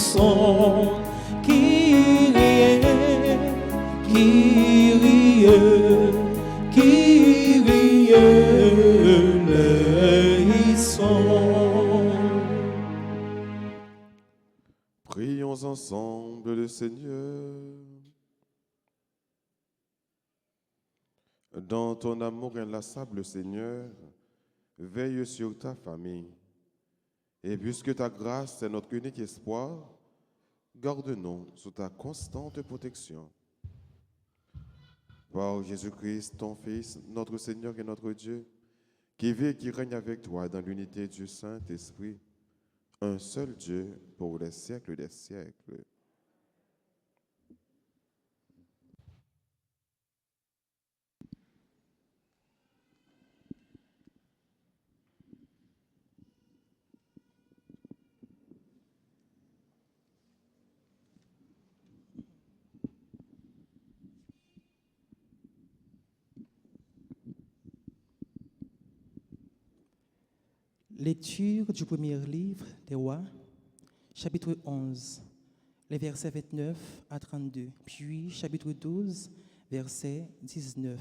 éleison, Kyrie, Kyrie, Kyrie eleison. Prions ensemble le Seigneur. Dans ton amour inlassable, Seigneur, veille sur ta famille. Et puisque ta grâce est notre unique espoir, garde-nous sous ta constante protection. Par Jésus-Christ, ton Fils, notre Seigneur et notre Dieu, qui vit et qui règne avec toi dans l'unité du Saint-Esprit, un seul Dieu pour les siècles des siècles. Lecture du premier livre des Rois, chapitre 11, les versets 29 à 32, puis chapitre 12, verset 19.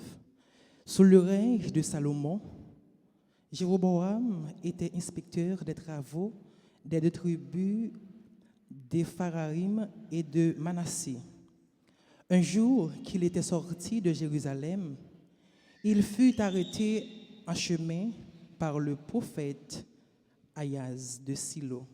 Sous le règne de Salomon, Jéroboam était inspecteur des travaux des deux tribus d'Éphraïm et de Manassé. Un jour qu'il était sorti de Jérusalem, il fut arrêté en chemin par le prophète Ahaz de Silo.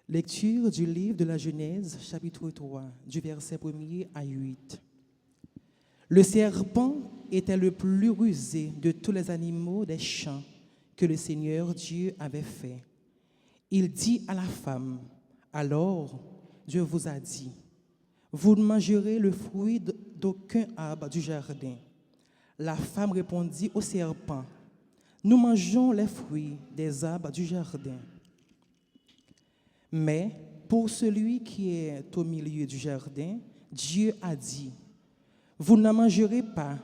Lecture du livre de la Genèse, chapitre 3, du verset 1er à 8. Le serpent était le plus rusé de tous les animaux des champs que le Seigneur Dieu avait fait. Il dit à la femme, « Alors Dieu vous a dit, vous ne mangerez le fruit d'aucun arbre du jardin. » La femme répondit au serpent, « Nous mangeons les fruits des arbres du jardin. Mais pour celui qui est au milieu du jardin, Dieu a dit, vous n'en mangerez pas,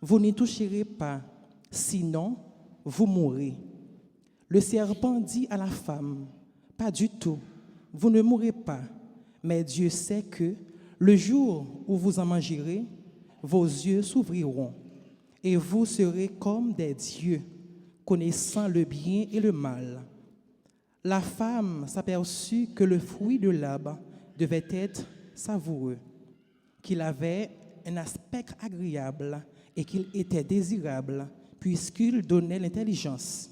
vous n'y toucherez pas, sinon vous mourrez. Le serpent dit à la femme, pas du tout, vous ne mourrez pas, mais Dieu sait que le jour où vous en mangerez, vos yeux s'ouvriront et vous serez comme des dieux, connaissant le bien et le mal. La femme s'aperçut que le fruit de l'arbre devait être savoureux, qu'il avait un aspect agréable et qu'il était désirable, puisqu'il donnait l'intelligence.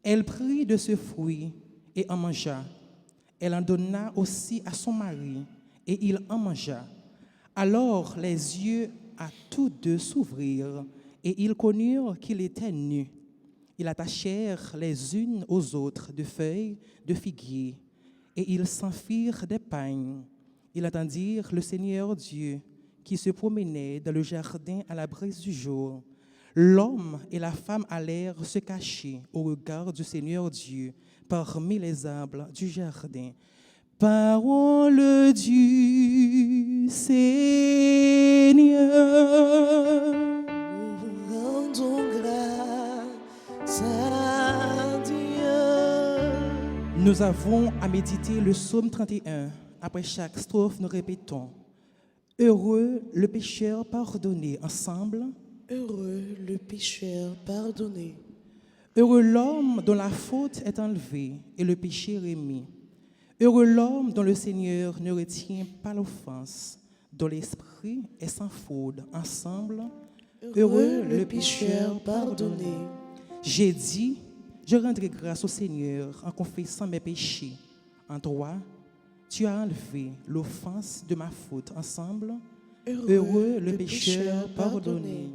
Elle prit de ce fruit et en mangea. Elle en donna aussi à son mari, et il en mangea. Alors les yeux à tous deux s'ouvrirent, et ils connurent qu'ils étaient nus. Ils attachèrent les unes aux autres de feuilles de figuier, et ils s'enfirent des pagnes. Ils attendirent le Seigneur Dieu, qui se promenait dans le jardin à la brise du jour. L'homme et la femme allèrent se cacher au regard du Seigneur Dieu parmi les arbres du jardin. Parole du Seigneur. Nous rendons grâce à Dieu. Nous avons à méditer le psaume 31. Après chaque strophe, nous répétons. Heureux le pécheur pardonné. Ensemble. Heureux le pécheur pardonné. Heureux l'homme dont la faute est enlevée et le péché remis. Heureux l'homme dont le Seigneur ne retient pas l'offense, dont l'esprit est sans faute. Ensemble. Heureux le pécheur pardonné. J'ai dit, je rendrai grâce au Seigneur en confessant mes péchés. En toi, tu as enlevé l'offense de ma faute. Ensemble, heureux le pécheur pardonné.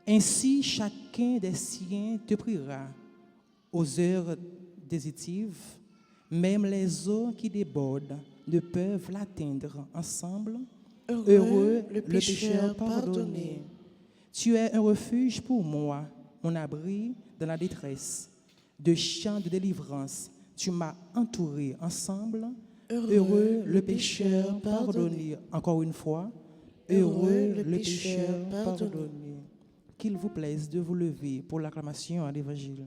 Ainsi, chacun des siens te priera aux heures désitives. Même les eaux qui débordent ne peuvent l'atteindre. Ensemble, heureux le pécheur pardonné. Tu es un refuge pour moi, mon abri dans la détresse. De chants de délivrance, tu m'as entouré ensemble. Heureux le pécheur pardonné. Encore une fois, Heureux heureux le le pécheur pécheur pardonné. pardonné. Qu'il vous plaise de vous lever pour l'acclamation à l'Évangile.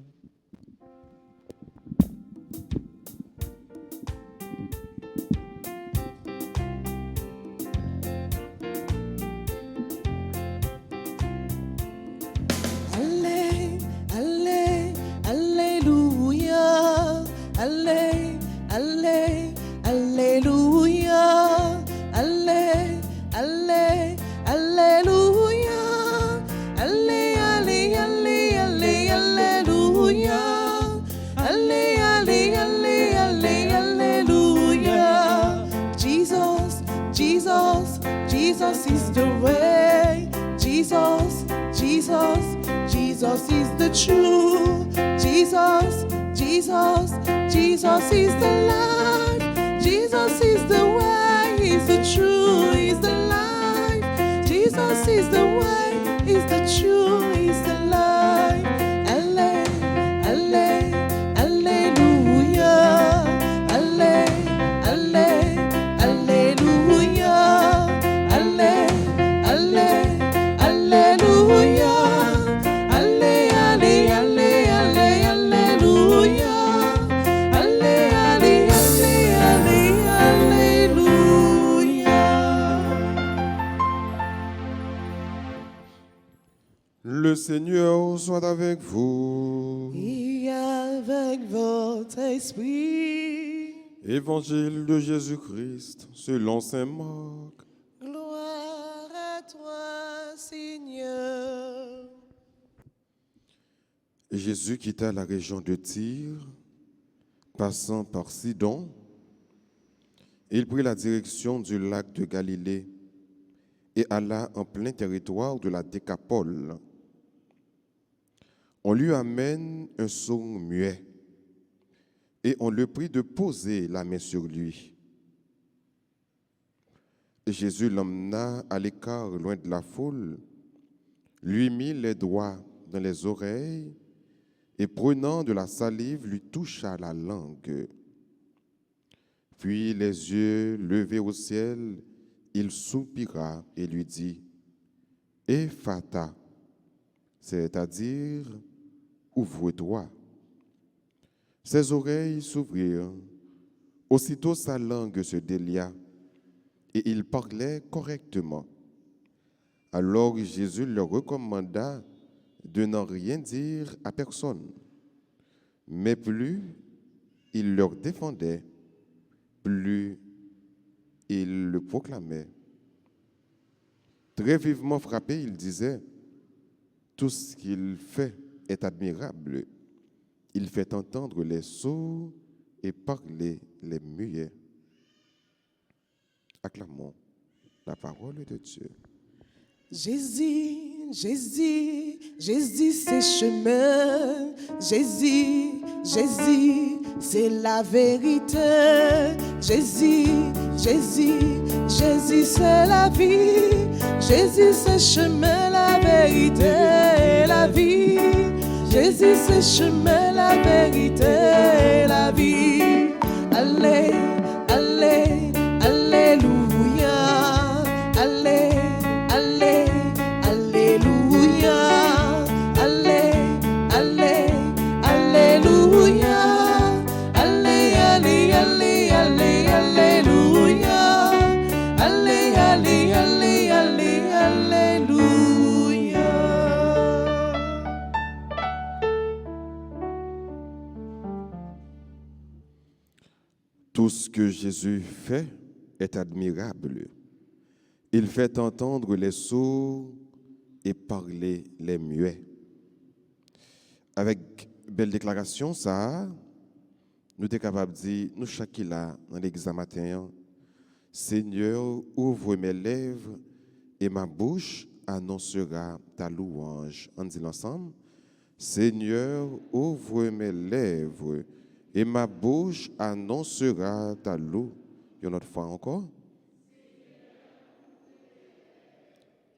Allez, allez, alléluia. Allez, allez, alléluia. Allez, allez, alléluia. Allez, allez, allez, allez, alléluia. Allez, allez, allez, allez, alléluia. Jesus, Jesus, Jesus is the way. Jesus, Jesus, Jesus is the truth. Jesus, Jesus, Jesus is the life. Jesus is the way, He's the truth, He's the life. Jesus is the way, He's the truth, He's the life. Allez, allez, alléluia. Allez, allez, alléluia. Allez, allez, alléluia. Allez, allez, allez, allez, alléluia. Allez, allez, allez, allez, alléluia. Le Seigneur soit avec vous. Et avec votre esprit, Évangile de Jésus-Christ selon saint Marc. gloire à toi, Seigneur. Jésus quitta la région de Tyr, passant par Sidon. Il prit la direction du lac de Galilée et alla en plein territoire de la Décapole. On lui amène un sourd muet et on le prie de poser la main sur lui. Et Jésus l'emmena à l'écart loin de la foule, lui mit les doigts dans les oreilles et prenant de la salive lui toucha la langue. Puis les yeux levés au ciel, il soupira et lui dit « Ephata », c'est-à-dire « Ouvre-toi ». Ses oreilles s'ouvrirent, aussitôt sa langue se délia et il parlait correctement. Alors Jésus leur recommanda de n'en rien dire à personne, mais plus il leur défendait, plus il le proclamait. Très vivement frappé, il disait, tout ce qu'il fait est admirable. Il fait entendre les sourds et parler les muets. Acclamons la parole de Dieu. Jésus, Jésus, Jésus c'est chemin. Jésus, Jésus, c'est la vérité. Jésus, Jésus, Jésus c'est la vie. Jésus c'est chemin, la vérité et la vie. Jésus c'est chemin, la vérité et la vie. Allez, allez, alléluia. Allez, allez, alléluia. Allez, allez, alléluia. Allez, allez, allez, allez, alléluia. Allez, allez, allez, allez, alléluia. Tout ce que Jésus fait est admirable. Il fait entendre les sourds et parler les muets. Avec belle déclaration, ça, nous sommes capables de dire, nous chacun là, dans l'examen matin, Seigneur, ouvre mes lèvres et ma bouche annoncera ta louange. On dit ensemble, Seigneur, ouvre mes lèvres et ma bouche annoncera ta louange. Une autre fois encore.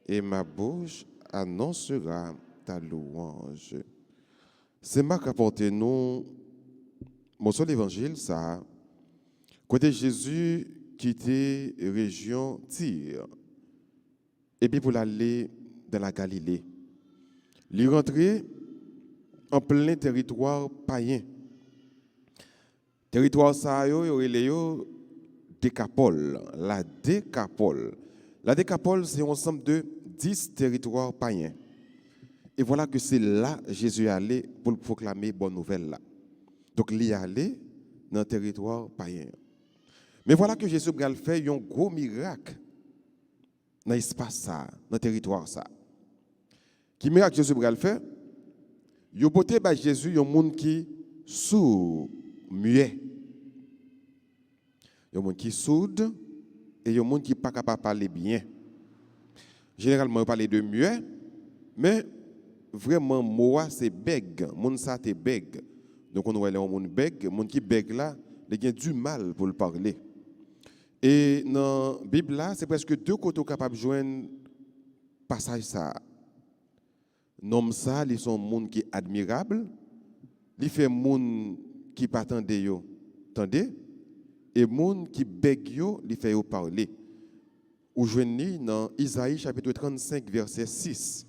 Et ma bouche annoncera ta louange. C'est Marc apporte nous mon seul évangile, ça, côté Jésus quittait région Tyr, et puis pour aller dans la Galilée. Il rentrait en plein territoire païen. Territoire ça, il Décapole, la Décapole. La Décapole, c'est un ensemble de 10 territoires païens. Et voilà que c'est là que Jésus est allé pour proclamer bonne nouvelle là. Donc il est allé dans le territoire païen. Mais voilà que Jésus a fait un gros miracle dans l'espace ça, dans le territoire ça. Qui miracle Jésus a fait? Il a porté par Jésus un monde qui sourd, muet. Il y a un monde qui est sourd et il y a un monde qui n'est pas capable de parler bien. Généralement, on parle de muet, mais vraiment, moi, c'est bègue. Monde ça, c'est bègue. Donc, on voit les gens bègue. Le monde qui bègue là, il a du mal pour le parler. Et dans la Bible, là, c'est presque deux côtés capables de joindre passage ça. Nom ça, ils sont monde qui est admirable. Ils fait monde qui pas attendez yo, attendez. Et monde qui bègue yo, ils fait yo parler. Ou joignez dans Isaïe chapitre 35 verset 6.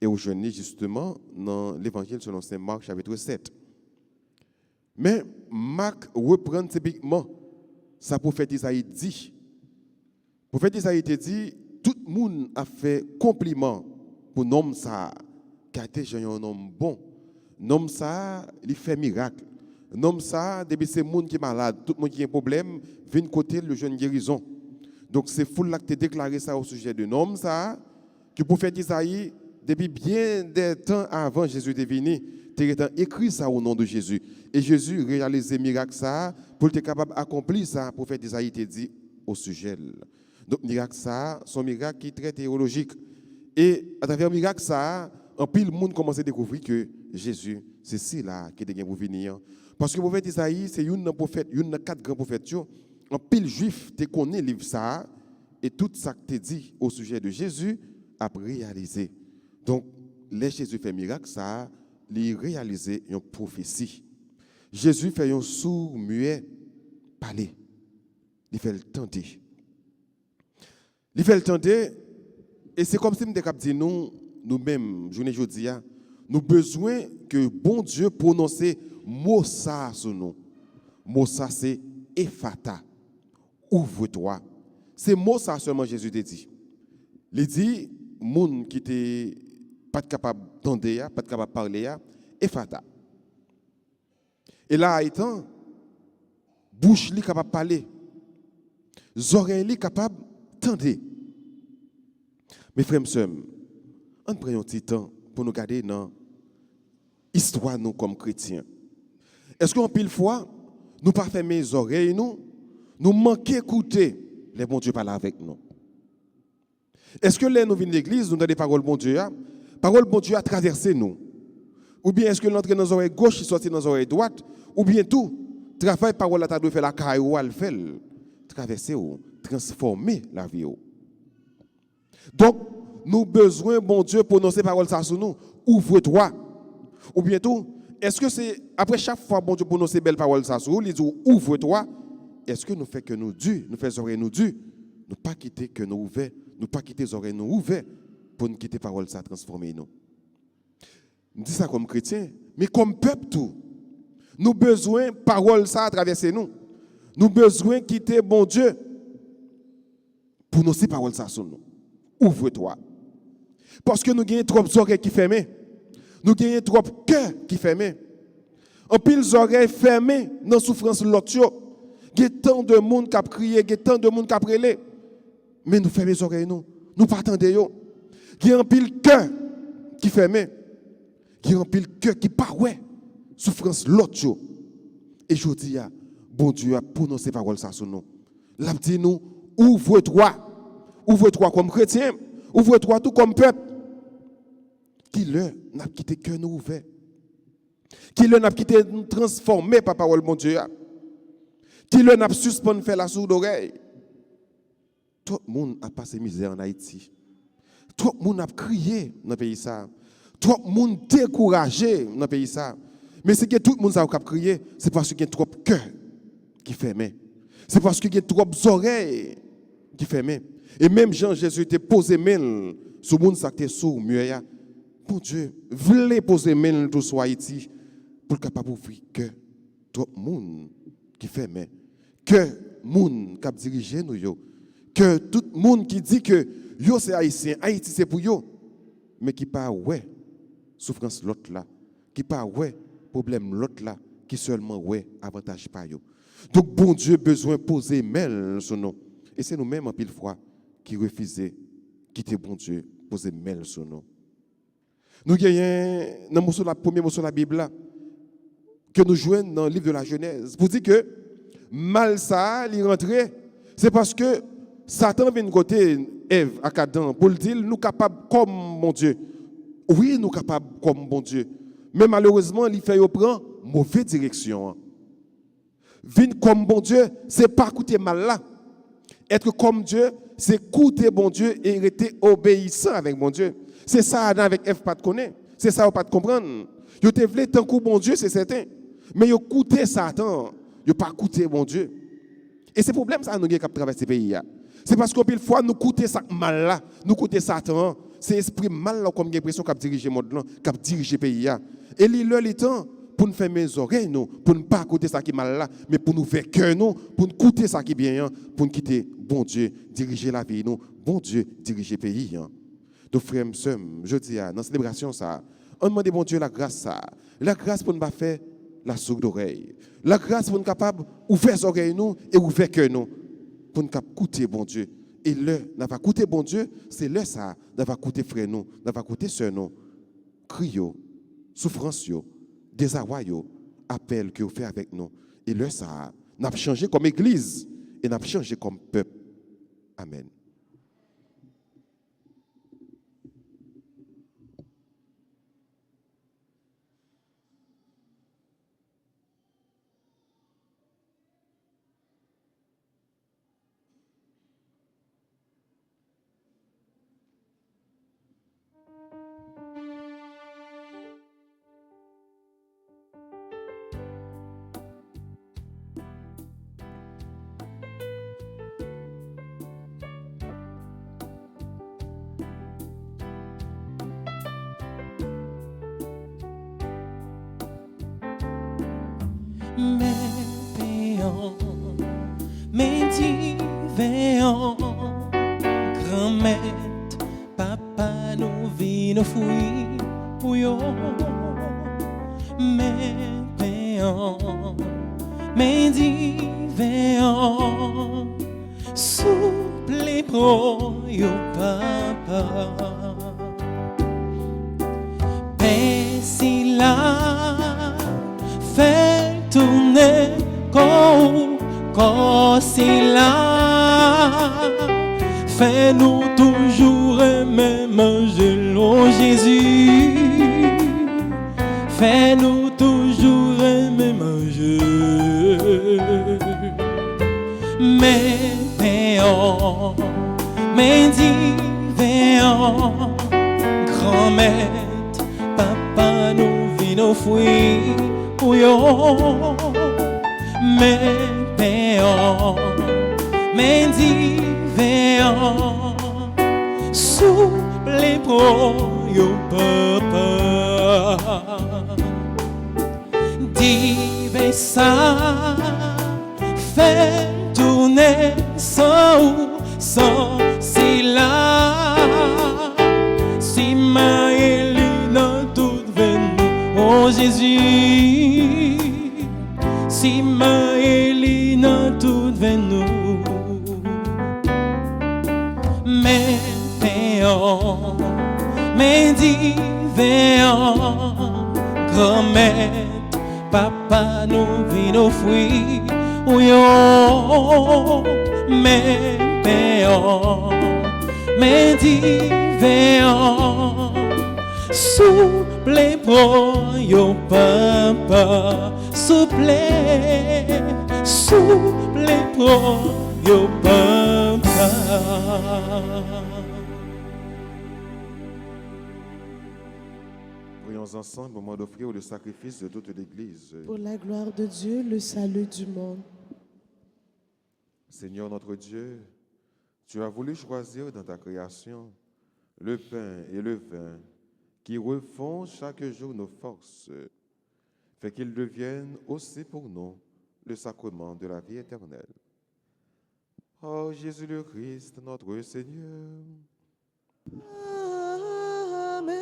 Et ou joignez justement dans l'évangile selon saint Marc chapitre 7. Mais Marc reprend typiquement sa prophète Isaïe dit. Prophète Isaïe te dit tout le monde a fait compliment pour nom ça qui a été un homme bon. Nom ça, il fait miracle. Nom ça, depuis c'est monde qui est malade, tout le monde qui a un problème, vient côté le jeune guérison. Donc c'est fou là que tu déclaré ça au sujet de nom ça que le prophète Isaïe depuis bien des temps avant Jésus de venir, tu as écrit ça au nom de Jésus. Et Jésus réalisé miracle ça pour être capable d'accomplir ça, le prophète Isaïe te dit au sujet. Donc miracle ça, son miracle qui est très théologique. Et à travers miracle ça, en pile le monde commence à découvrir que Jésus, c'est ci là qui est pour venir. Parce que le prophète Isaïe, c'est une prophète, une des 4 grands prophètes. En pile juif, tu connais le livre ça, et tout ça que tu dit au sujet de Jésus a réalisé. Donc, les Jésus fait miracle, ça, il réalisé une prophétie. Jésus fait un sourd, muet, parler. Il fait le tenter. Il fait le tenter, et c'est comme si nous avons dit, nous-mêmes, journée aujourd'hui, nous avons besoin que bon Dieu prononce mot ça sur nous. Mot ça, c'est Ephata. Ouvre-toi. C'est mot ça seulement Jésus te dit. Il dit, moun qui n'était pas capable d'entendre, pas capable de parler, Ephata. Et là, étant, bouche li capable de parler, oreilles li capable d'entendre. Mes frères et sœurs, on prend un petit temps pour nous garder dans l'histoire nous comme chrétiens. Est-ce qu'en pile fois, nous pas fermer les oreilles, nous manquons d'écouter les bons Dieu parler avec nous? Est-ce que là, nous venons de l'église, nous avons des paroles bon Dieu, parole bon Dieu a traversé nous? Ou bien est-ce que l'entrée dans les oreilles gauche, sorti dans les oreilles droite? Ou bien tout, travail parole à doit faire la caille ou elle fait, traverser ou transformer la vie. Donc, nous avons besoin, bon Dieu, pour prononcer parole ça sur nous. Ouvre-toi. Ou bien tout, est-ce que c'est, après chaque fois, bon Dieu, prononcer belle parole ça sur nous, il dit ouvre-toi. Est-ce que nous faisons que nous dû, nous faisons oreilles nous dû, nous pas quitter que nous ouverts, nous pas quitter les oreilles nous ouverts pour nous quitter parole ça transformer nous. Nous disons ça comme chrétiens, mais comme peuple tout. Nous besoin parole ça à traverser nous. Nous besoin quitter bon Dieu pour nous ces paroles ça sur nous. Ouvre-toi. Parce que nous gagnons trop d'oreilles qui ferment. Nous gagnons trop de cœur qui ferment. En pile oreilles fermées dans la souffrance de l'autre. Il y a tant de monde qui a crié, il y a tant de monde qui a prélé. Mais nous fermons les oreilles, nous pas attendons. Il y a un pile cœur qui ferme. Il y a un pile cœur qui pas ouais. Souffrance l'autre. Et je dis, bon Dieu a prononcé parole ça sur nous. L'a dit nous, ouvre-toi. Ouvre-toi comme chrétien. Ouvre-toi tout comme peuple. Qui le n'a quitté cœur nous ouvert. Qui le n'a quitté nous transformer par parole bon Dieu. Qui le n'a suspendu faire la sourde oreille. Tout le monde a passé misère en Haïti. Tout le monde a crié dans le pays ça. Tout le monde découragé dans le pays ça. Mais c'est que tout le monde a crié, c'est parce qu'il y a trop de cœur qui fermait. C'est parce qu'il y a trop d'oreilles qui fermait. Et même Jean-Jésus était posé main sur le monde qui était sourd, muet. Bon Dieu, voulez poser main tout sur Haïti pour capable d'ouvrir cœur. Trop de monde qui fermait. Que le monde qui dirige nous. Que tout le monde qui dit que yo c'est haïtien, Haïti c'est pour yo, mais qui pas ouais souffrance l'autre là, qui pas ouais problème l'autre là, qui seulement ouais avantage pas yo. Donc bon Dieu besoin poser main sur nous. Et c'est nous-mêmes en pile fois qui refusons quitter bon Dieu poser main sur nous. Nous gagnons dans le premier mot sur la Bible là, que nous jouons dans le livre de la Genèse pour dire que mal ça il rentrer, c'est parce que Satan vient de côté Ève à Adam pour le dire nous capables comme mon Dieu. Oui, nous capables comme mon Dieu. Mais malheureusement, il fait prendre mauvaise direction. Vivre comme bon Dieu, c'est pas coûter mal là. Être comme Dieu, c'est coûter bon Dieu et rester obéissant avec bon Dieu. C'est ça Adam avec Ève pas de connaître. C'est ça pas de comprendre. Yo te vle tant que bon Dieu, c'est certain. Mais yo coûter Satan, yo pas coûter bon Dieu. Et c'est problème ça nous qui traverser pays. C'est parce qu'au pile fois nous coûter ça mal là, nous coûter Satan, c'est esprit mal là comme l'impression qu'a diriger monde là, qu'a diriger pays là. Et le temps pour nous fermer les oreilles nous, pour ne pas coûter ça qui mal là, mais pour nous faire cœur nous, pour nous coûter ça qui bien, pour nous quitter bon Dieu, diriger la vie nous, bon Dieu, diriger pays. Donc frères et sœurs, je dis dans la célébration ça, on demande bon Dieu la grâce ça. La grâce pour ne pas faire la sourde d'oreille. La grâce pour nous capable ouvrir les oreilles nous et ouvrir cœur nous pour nous écouter bon Dieu. Et là, n'a pas écouter bon Dieu, c'est là ça, n'a pas écouter frère nous, n'a pas écouter sœur nous. Crio, souffrance yo, désarroi yo, appel que vous fait avec nous. Et là ça, n'a pas changé comme église et n'a pas changé comme peuple. Amen. Veillons, grand-mère, papa nous vit nous fouiller, pouillons, mais veillons, mais dis veillons, souple pour yo papa, Pessila, fait tourner quand c'est là, fais-nous toujours aimer manger l'eau Jésus. Fais-nous toujours aimer manger. Mais veillons, mais dis veillons, grand-mère, papa nous vit nos fruits, ouillons. Mais veillons, mais dis veillons, souple pour yo papa. Dis veille ça, fait tourner sans si là, si ma Elina tout venu, oh Jésus. Si ma Elina tout venu, mais veillons, mais dis veillons, grand-mère, papa nous vit nos fruits, ouillons, mais veillons, mais dis veillons, souple pour yo papa. Souple pour yo papa. Voyons Prions ensemble au moment d'offrir le sacrifice de toute l'Église. Pour la gloire de Dieu, le salut du monde. Seigneur notre Dieu, tu as voulu choisir dans ta création le pain et le vin qui refont chaque jour nos forces, fait qu'ils deviennent aussi pour nous le sacrement de la vie éternelle. Ô Jésus le Christ, notre Seigneur, Amen.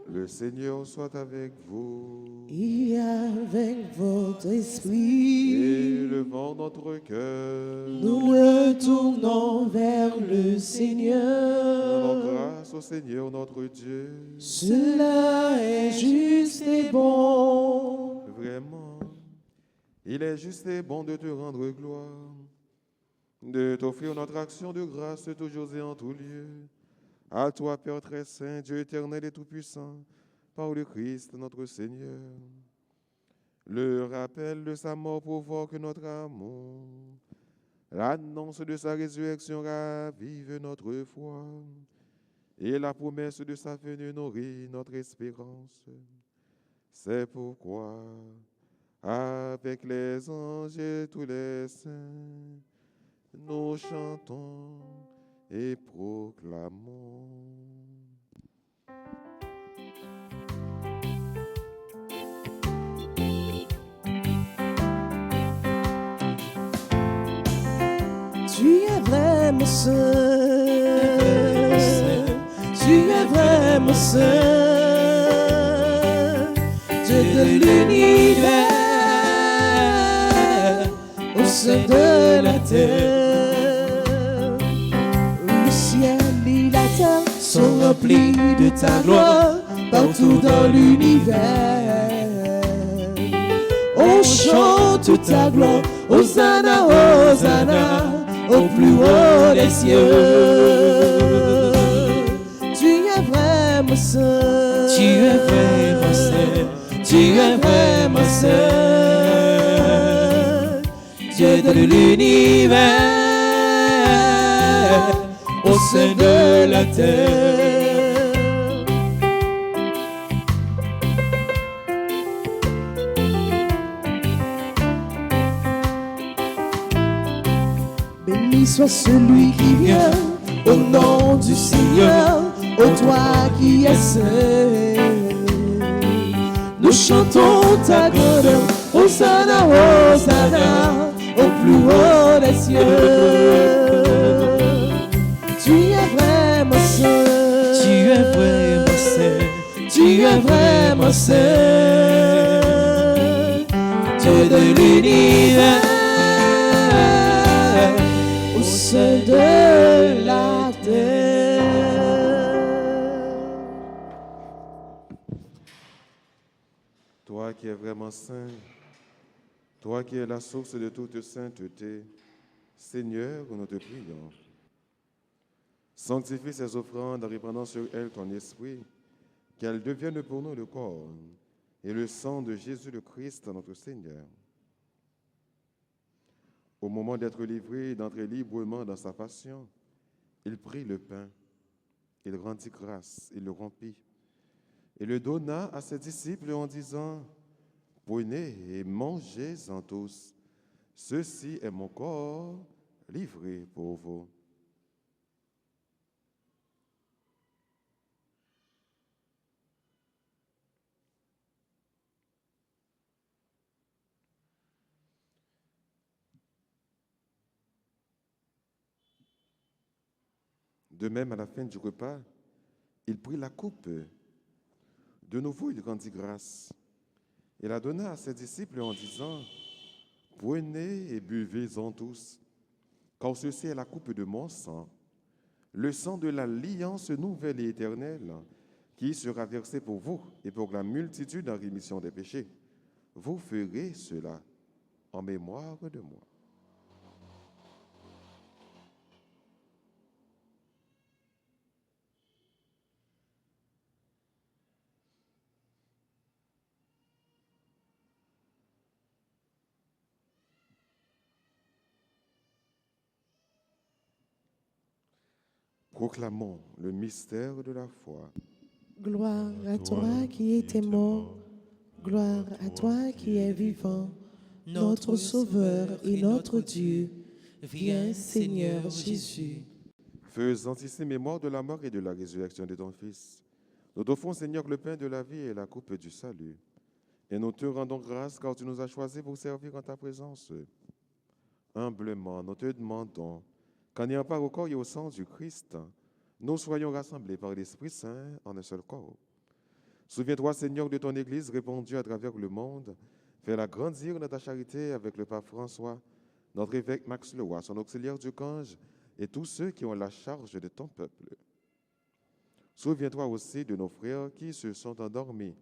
le Seigneur soit avec vous. Et avec votre esprit, Élevons notre cœur. nous le tournons vers le Seigneur. Rendons grâce au Seigneur notre Dieu. Cela est juste et bon. Vraiment, il est juste et bon de te rendre gloire, de t'offrir notre action de grâce toujours et en tout lieu. À toi, Père très saint, Dieu éternel et tout-puissant, par le Christ notre Seigneur. Le rappel de sa mort provoque notre amour. L'annonce de sa résurrection ravive notre foi. Et la promesse de sa venue nourrit notre espérance. C'est pourquoi, avec les anges et tous les saints, nous chantons et proclamons. Tu es vraiment saint, tu es vraiment saint, Dieu de l'univers, au sein de la terre. Le ciel et la terre sont remplis de ta gloire, partout dans l'univers. On chante ta gloire, Hosanna, Hosanna, au plus haut des cieux. Tu es vraiment saint, Tu es vraiment saint, tu es vraiment saint, Dieu de l'univers, au sein de la terre. Béni soit celui qui vient au nom du Seigneur, ô toi qui es saint. Nous chantons ta grandeur, Hosanna, Hosanna, au plus haut des cieux. Tu es vraiment saint, Tu es vraiment saint, tu es vraiment saint, Dieu de l'univers, au sein de la terre. Toi qui es vraiment saint, toi qui es la source de toute sainteté, Seigneur, nous te prions. Sanctifie ces offrandes en répandant sur elles ton esprit, qu'elles deviennent pour nous le corps et le sang de Jésus le Christ, notre Seigneur. Au moment d'être livré et d'entrer librement dans sa passion, il prit le pain, il rendit grâce, il le rompit et le donna à ses disciples en disant: prenez et mangez-en tous, ceci est mon corps livré pour vous. De même, à la fin du repas, il prit la coupe. De nouveau, il rendit grâce. Il la donna à ses disciples en disant: prenez et buvez-en tous, car ceci est la coupe de mon sang, le sang de l'alliance nouvelle et éternelle, qui sera versé pour vous et pour la multitude en rémission des péchés. Vous ferez cela en mémoire de moi. Proclamons le mystère de la foi. Gloire à toi qui étais mort, gloire à toi qui es vivant, notre Sauveur et notre Dieu. Viens, Seigneur Jésus. Faisant ici mémoire de la mort et de la résurrection de ton Fils, nous t'offrons, Seigneur, le pain de la vie et la coupe du salut. Et nous te rendons grâce car tu nous as choisis pour servir en ta présence. Humblement, nous te demandons qu'en ayant part au corps et au sang du Christ, nous soyons rassemblés par l'Esprit Saint en un seul corps. Souviens-toi, Seigneur, de ton Église répandue à travers le monde. Fais-la grandir dans ta charité avec le pape François, notre évêque Max Leroy, son auxiliaire du Cange, et tous ceux qui ont la charge de ton peuple. Souviens-toi aussi de nos frères qui se sont endormis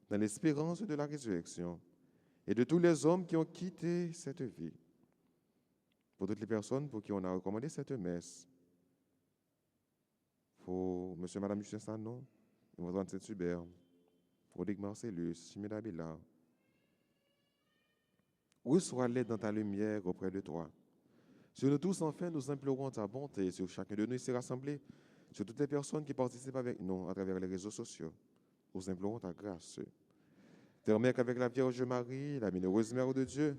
dans l'espérance de la résurrection et de tous les hommes qui ont quitté cette vie. Pour toutes les personnes pour qui on a recommandé cette messe, pour M. et Mme Lucien Sanon, Mme Saint-Hubert, Rodrigue Marcellus, Chimène Abila. Reçois-les dans ta lumière auprès de toi. Sur nous tous, enfin, nous implorons ta bonté sur chacun de nous ici rassemblés, sur toutes les personnes qui participent avec nous à travers les réseaux sociaux. Nous implorons ta grâce. Permets qu'avec la Vierge Marie, la bienheureuse Mère de Dieu,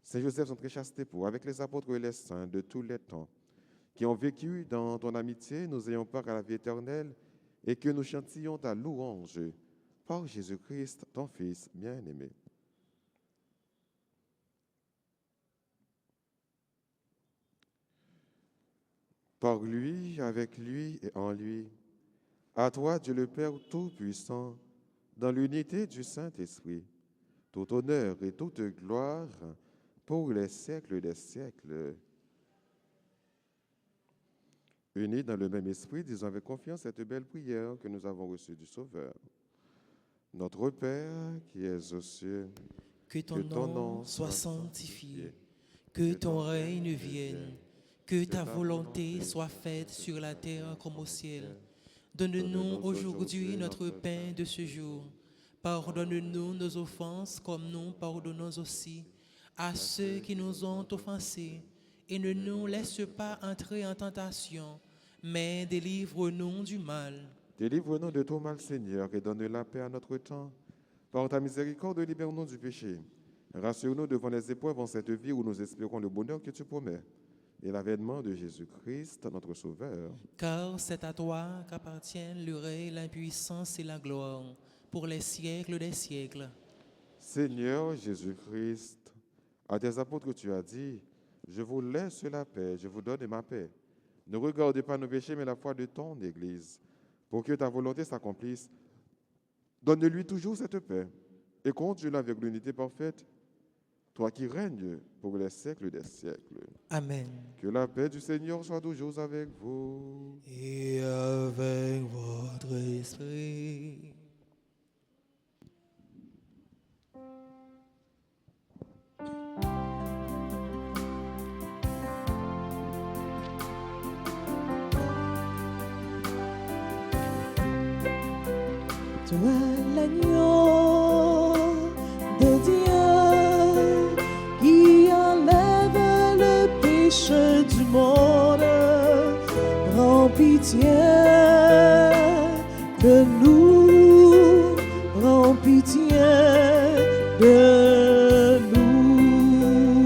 Saint Joseph, son très chaste époux, avec les apôtres et les saints de tous les temps, qui ont vécu dans ton amitié, nous ayons part à la vie éternelle et que nous chantions ta louange par Jésus-Christ, ton Fils bien-aimé. Par lui, avec lui et en lui, à toi, Dieu le Père Tout-Puissant, dans l'unité du Saint-Esprit, tout honneur et toute gloire pour les siècles des siècles. Unis dans le même esprit, disons avec confiance cette belle prière que nous avons reçue du Sauveur. Notre Père qui es aux cieux, que ton nom soit sanctifié, que ton règne vienne, que ta volonté soit faite sur la terre comme au ciel. Donne-nous aujourd'hui notre pain de ce jour. Pardonne-nous nos offenses comme nous pardonnons aussi à ceux qui nous ont offensés. Et ne nous laisse pas entrer en tentation, mais délivre-nous du mal. Délivre-nous de tout mal, Seigneur, et donne la paix à notre temps. Par ta miséricorde, libère-nous du péché. Rassure-nous devant les épreuves en cette vie où nous espérons le bonheur que tu promets et l'avènement de Jésus-Christ, notre Sauveur. Car c'est à toi qu'appartiennent le règne, l'impuissance et la gloire, pour les siècles des siècles. Seigneur Jésus-Christ, à tes apôtres tu as dit, je vous laisse la paix, je vous donne ma paix. Ne regarde pas nos péchés, mais la foi de ton Église, pour que ta volonté s'accomplisse. Donne-lui toujours cette paix et conduis-la avec l'unité parfaite, toi qui règnes pour les siècles des siècles. Amen. Que la paix du Seigneur soit toujours avec vous. Et avec votre esprit. Toi l'agneau de Dieu qui enlève le péché du monde, prends pitié de nous, prends pitié de nous.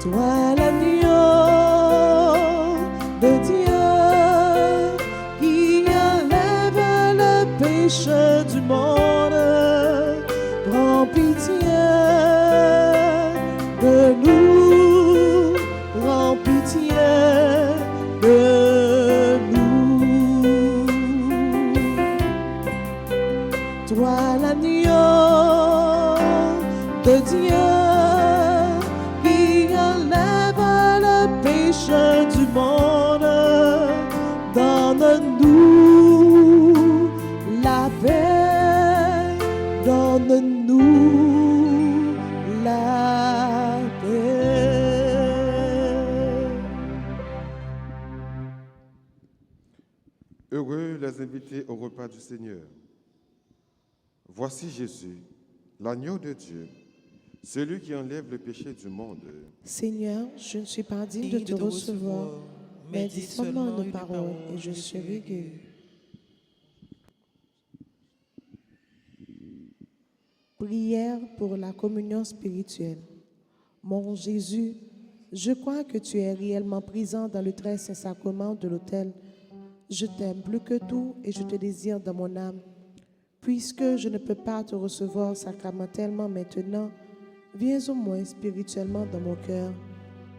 Toi l'agneau de Dieu du monde, prends pitié de nous, prends pitié de nous. Toi l'agneau de Dieu qui enlève le péché du monde, donne-nous la paix, donne-nous la paix. Heureux les invités au repas du Seigneur. Voici Jésus, l'agneau de Dieu, celui qui enlève le péché du monde. Seigneur, je ne suis pas digne de te recevoir, mais dis seulement une parole et je serai guéri. Prière pour la communion spirituelle. Mon Jésus, je crois que tu es réellement présent dans le très saint sacrement de l'autel. Je t'aime plus que tout et je te désire dans mon âme. Puisque je ne peux pas te recevoir sacramentellement maintenant, viens au moins spirituellement dans mon cœur.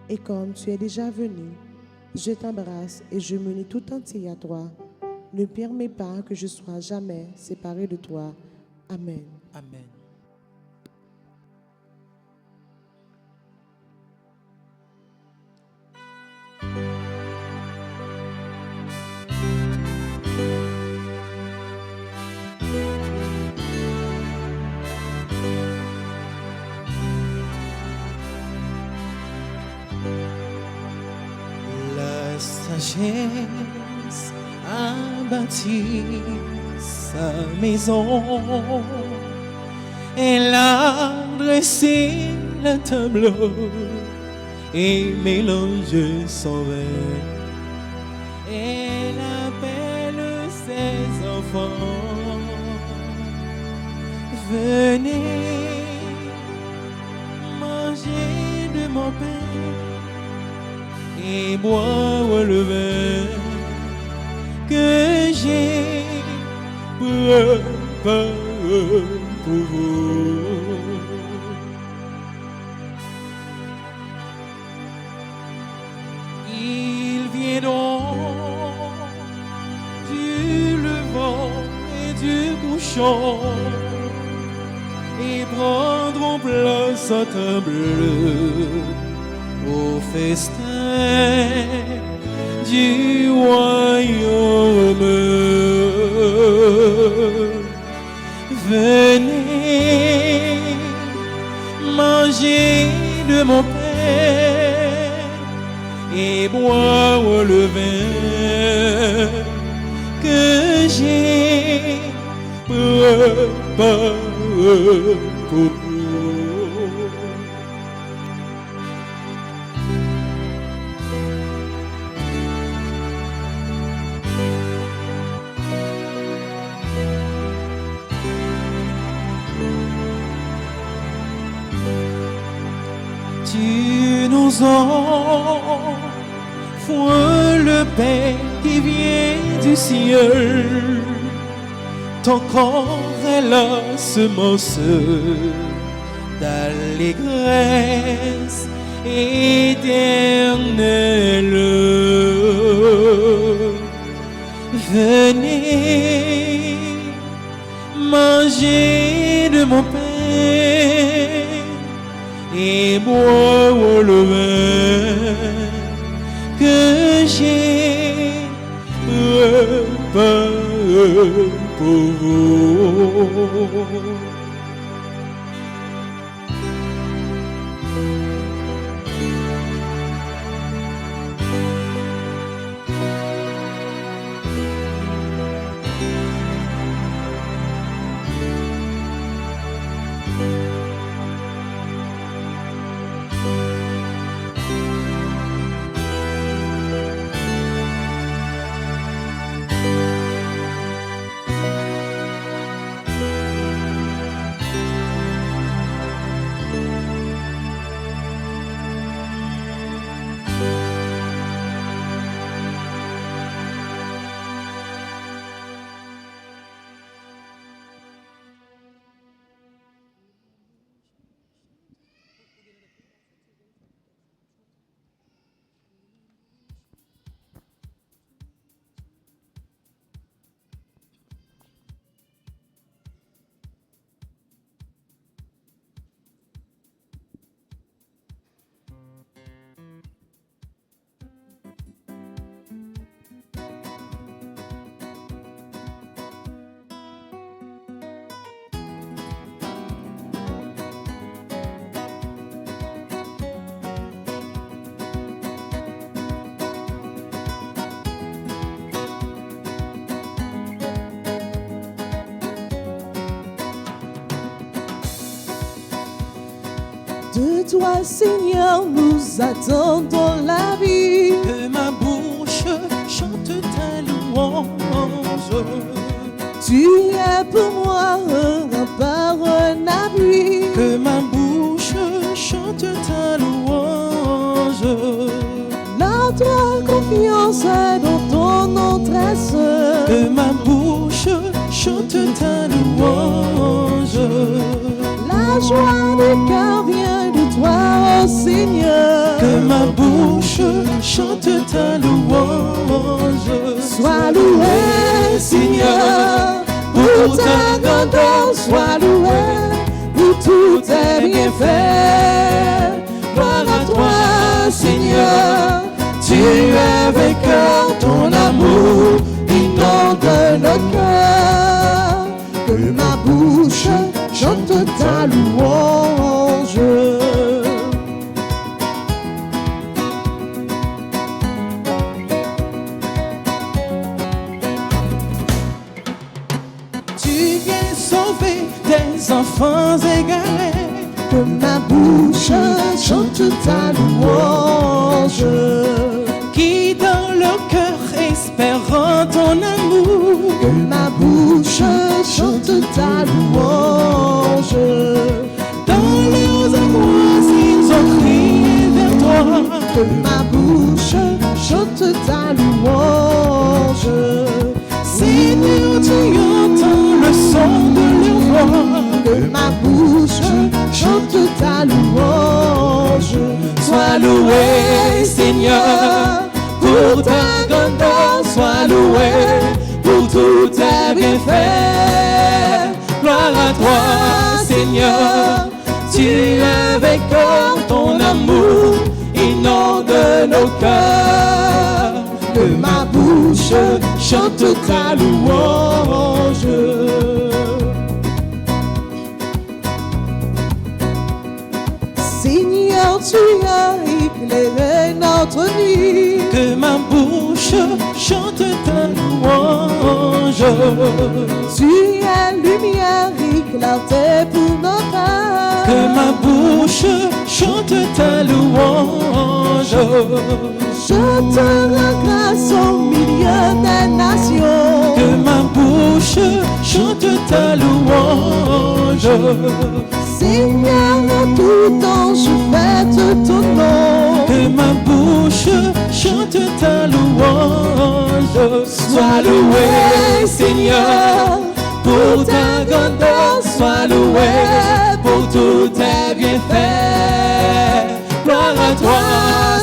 Et comme tu es déjà venu, je t'embrasse et je m'unis tout entier à toi. Ne permets pas que je sois jamais séparé de toi. Amen. Amen. La sagesse a bâti sa maison. Elle a dressé la table et mélangé son vin. Elle appelle ses enfants. Venez manger de mon pain et boire le vin que j'ai préparé pour vous. Ils viendront du levant et du couchant et prendront place à table au festin du royaume. Venez manger de mon pain et boire le vin que j'ai préparé pour vous. Tu nous offres le pain qui vient du ciel. Ton corps est la semence d'allégresse éternelle. Venez manger de mon pain et boire le vin que j'ai préparé pour vous. De toi, Seigneur, nous attendons la vie. Que ma bouche louange. Tu es pour moi un rempart, un abri. Que ma bouche chante ta louange. La toi confiance dans ton nom très saint. Que ma bouche chante ta louange. La joie du cœur vient de toi, ô Seigneur. Que ma bouche chante ta louange. Sois loué, Seigneur, pour ta grandeur. Sois loué pour tous tes bienfaits. Gloire à toi, Seigneur. Tu es vainqueur, ton amour inonde nos cœurs. Que ma bouche chante ta louange. Tu viens sauver des enfants égarés. Que ma bouche chante ta louange. Qui dans leur cœur espèrent ton amour. Que ma bouche chante ta louange. Dans leurs angoisses ils ont crié vers toi. Que ma bouche chante ta louange. Seigneur, tu entends le son de leur voix. Que ma bouche chante ta louange. Sois loué, Seigneur, pour ta grandeur. Sois loué pour tous tes bienfaits. Gloire à toi, Seigneur. Tu es vainqueur, ton amour inonde nos cœurs. Que ma bouche chante ta louange. Seigneur, tu as éclairé notre nuit. Que ma bouche chante ta louange. Tu es lumière et clarté pour nos cœurs. Que ma bouche chante ta louange. Je te rends grâce au milieu des nations. Que ma bouche chante ta louange. Seigneur, en tout temps, je fête ton nom. Que ma bouche chante ta louange. Sois loué, Seigneur, pour ta grandeur. Sois loué pour tous tes bienfaits. Gloire à toi,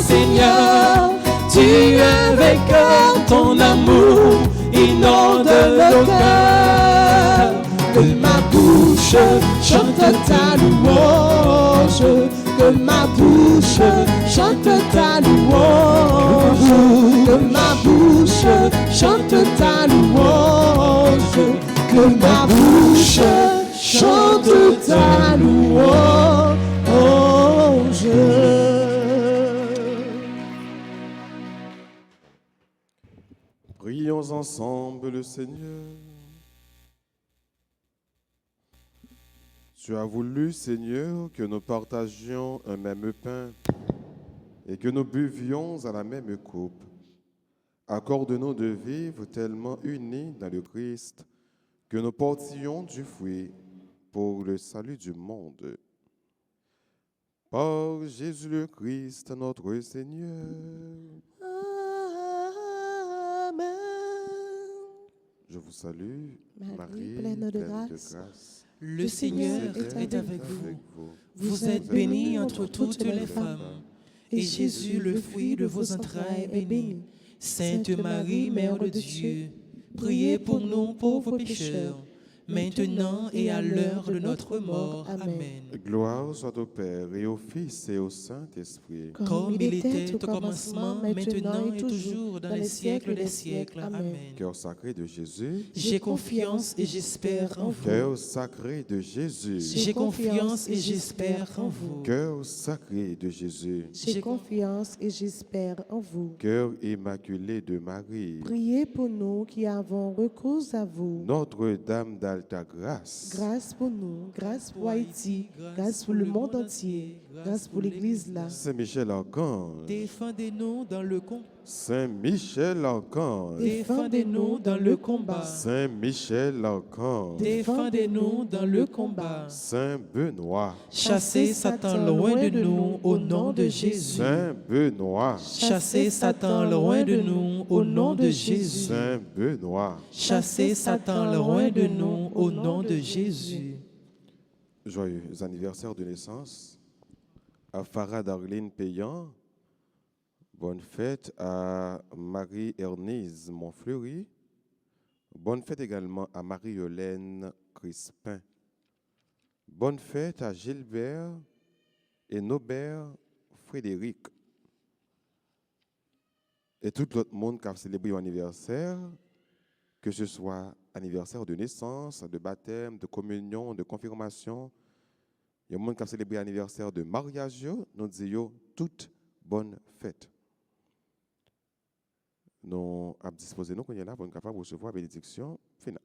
Seigneur. Tu es vainqueur, ton amour inonde nos cœurs. Que ma bouche chante ta louange. Que ma bouche chante ta louange. Que ma bouche chante ta louange. Que ma bouche chante ta louange. Prions ensemble le Seigneur. Tu as voulu, Seigneur, que nous partagions un même pain et que nous buvions à la même coupe. Accorde-nous de vivre tellement unis dans le Christ que nous portions du fruit pour le salut du monde. Par Jésus le Christ, notre Seigneur. Amen. Je vous salue, Marie, Marie, pleine de grâce. Le Seigneur est avec vous. Vous êtes bénie entre toutes les femmes, et Jésus, le fruit de vos entrailles, est béni. Sainte Marie, Mère de Dieu, priez pour nous pauvres pécheurs, maintenant et à l'heure de notre mort. Amen. Gloire soit au Père et au Fils et au Saint-Esprit. Comme il était au commencement, maintenant et toujours, dans les siècles des siècles. Amen. Cœur sacré de Jésus, J'ai confiance et j'espère en vous. cœur sacré de Jésus, J'ai confiance et j'espère en vous. cœur sacré de Jésus, J'ai confiance et j'espère en vous. cœur immaculé de Marie, Priez pour nous qui avons recours à vous. Notre-Dame d'Alta Grâce, Grâce pour nous, grâce pour Haïti, grâce pour le monde entier, grâce pour l'Église là. Saint Michel Archange, Défendez-nous dans le combat. Saint Michel Archange, défendez-nous dans le combat. Saint Michel Archange, Défendez-nous dans le combat. Saint Benoît, Chassez Satan loin de nous au nom de Jésus. Saint Benoît, Chassez Satan loin de nous au nom de Jésus. Saint Benoît. Chassez Satan loin de nous au nom de Jésus. Joyeux anniversaire de naissance à Farah Darline Payan. Bonne fête à Marie-Ernise Montfleury. Bonne fête également à Marie-Hélène Crispin. Bonne fête à Gilbert et Nobert Frédéric. Et tout l'autre monde qui a célébré son anniversaire, que ce soit anniversaire de naissance, de baptême, de communion, de confirmation. Il y a des gens qui ont célébré l'anniversaire de mariage, nous disons toute bonne fête. Nous avons disposé nous qu'on est là pour être capable de recevoir la bénédiction finale.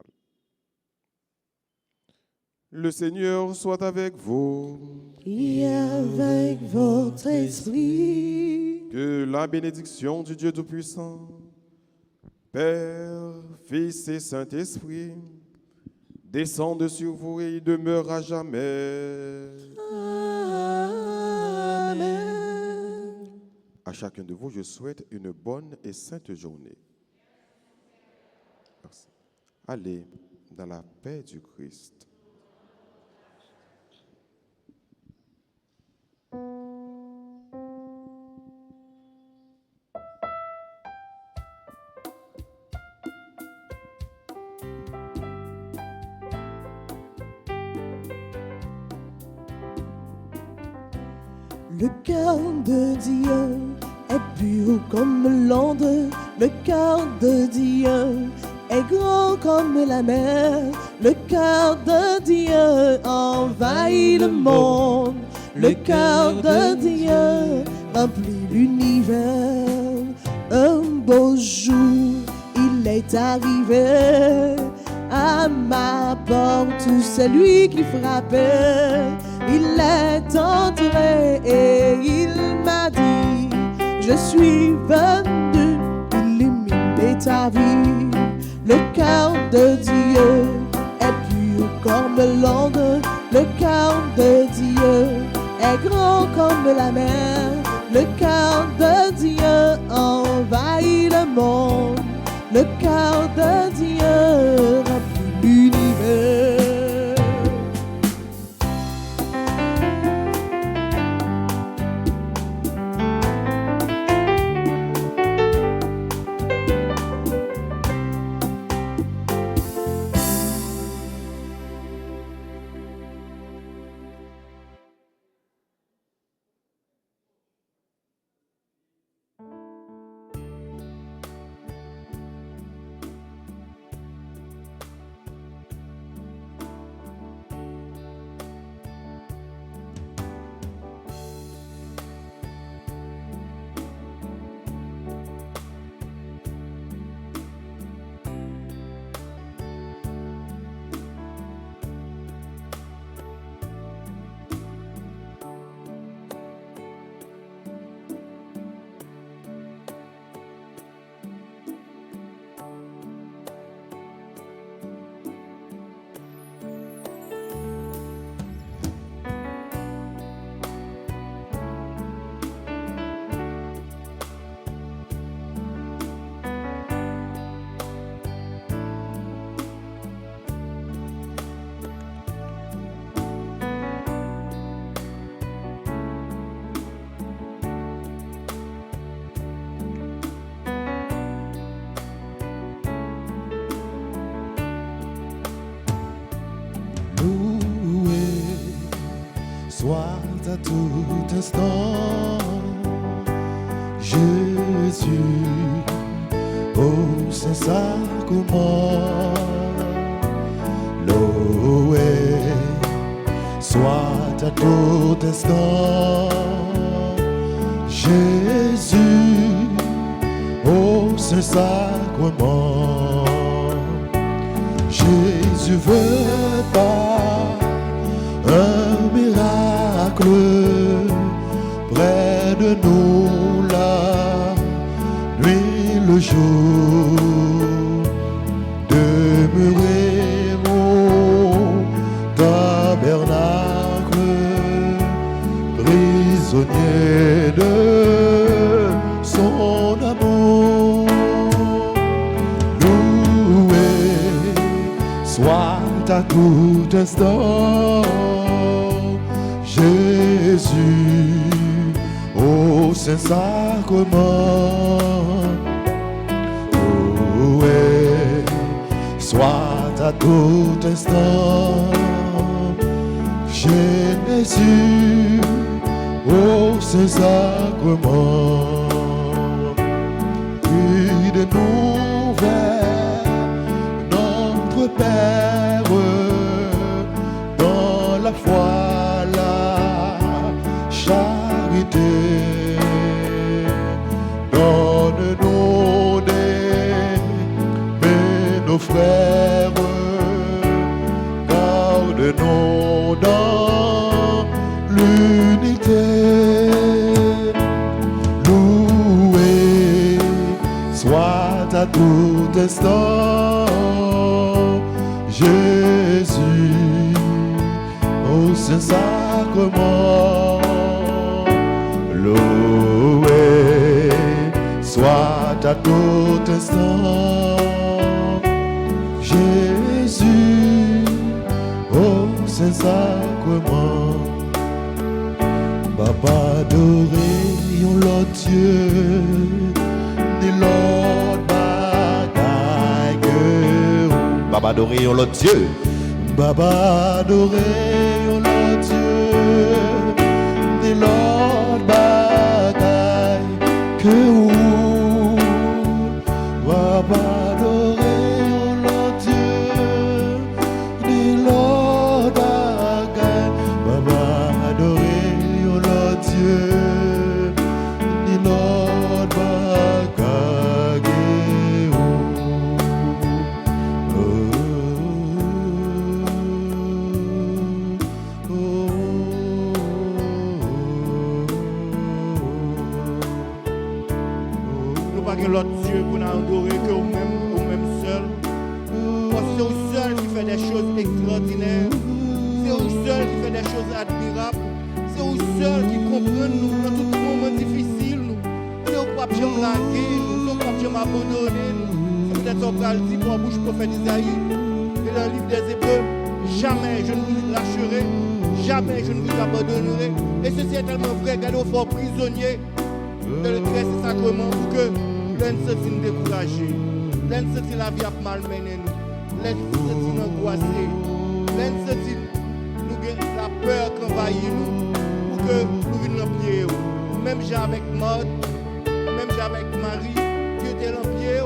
Le Seigneur soit avec vous. Et avec votre esprit. Que la bénédiction du Dieu Tout-Puissant, Père, Fils et Saint-Esprit, descende sur vous et demeure à jamais. Amen. À chacun de vous, je souhaite une bonne et sainte journée. Merci. Allez dans la paix du Christ. Le cœur de Dieu est pur comme l'onde, le cœur de Dieu est grand comme la mer, le cœur de Dieu envahit le monde, le cœur de Dieu remplit l'univers. Un beau jour, il est arrivé à ma porte, celui qui frappait. Il est entré et il m'a dit, je suis venu illuminer ta vie. Le cœur de Dieu est pur comme l'onde, le cœur de Dieu est grand comme la mer. Le cœur de Dieu envahit le monde, le cœur de Dieu remplit l'univers. Soit à tout instant, Jésus, au Saint-Sacrement, loué, soit à tout instant, Jésus, au Saint-Sacrement, Jésus veut pas un miracle près de nous là, lui prisonnier de son amour. Loué soit à tout instant Jésus au Saint-Sacrement. Loué soit à tout instant Jésus au Saint-Sacrement. Puis de nous vers notre Père dans la foi, la charité. Donne-nous d'aimer nos frères, garde-nous dans l'unité. Loué soit à tout instant Jésus au Saint-Sacrement. Loué soit à tout instant Jésus au Saint-Sacrement. Baba adoré, yon l'autre Dieu, ni l'autre bagaille que Baba adoré, yon l'autre Dieu. Baba adoré, yon l'autre Dieu, ni l'autre bagaille que ou. Baba adoré, yon l'autre Dieu, ni l'autre bagaille. Baba adoré, yon l'autre Dieu, ni l'autre bagaille. Nous pas que l'autre Dieu pour nous adorer que vous-même seul. Parce que c'est vous seul qui fait des choses extraordinaires. C'est vous seul qui fait des choses admirables. C'est vous seul qui comprend nous dans tout moment difficile. C'est vous pas jamais laguer, c'est vous pas jamais abandonner. C'est peut-être qu'on va le dire pour la bouche prophète Isaïe. Et dans le livre des Hébreux, jamais je ne vous lâcherai, jamais je ne vous abandonnerai. Et ceci est tellement vrai, regardez au fort prisonnier de le très sacrement pour que l'un se sente découragé, l'un se sente la vie a malmené nous, l'un se sente angoissé, l'un se sente la peur qui envahit nous pour que nous venions dans pied. Même j'ai avec Maud, même j'ai avec Marie, qui était dans pied.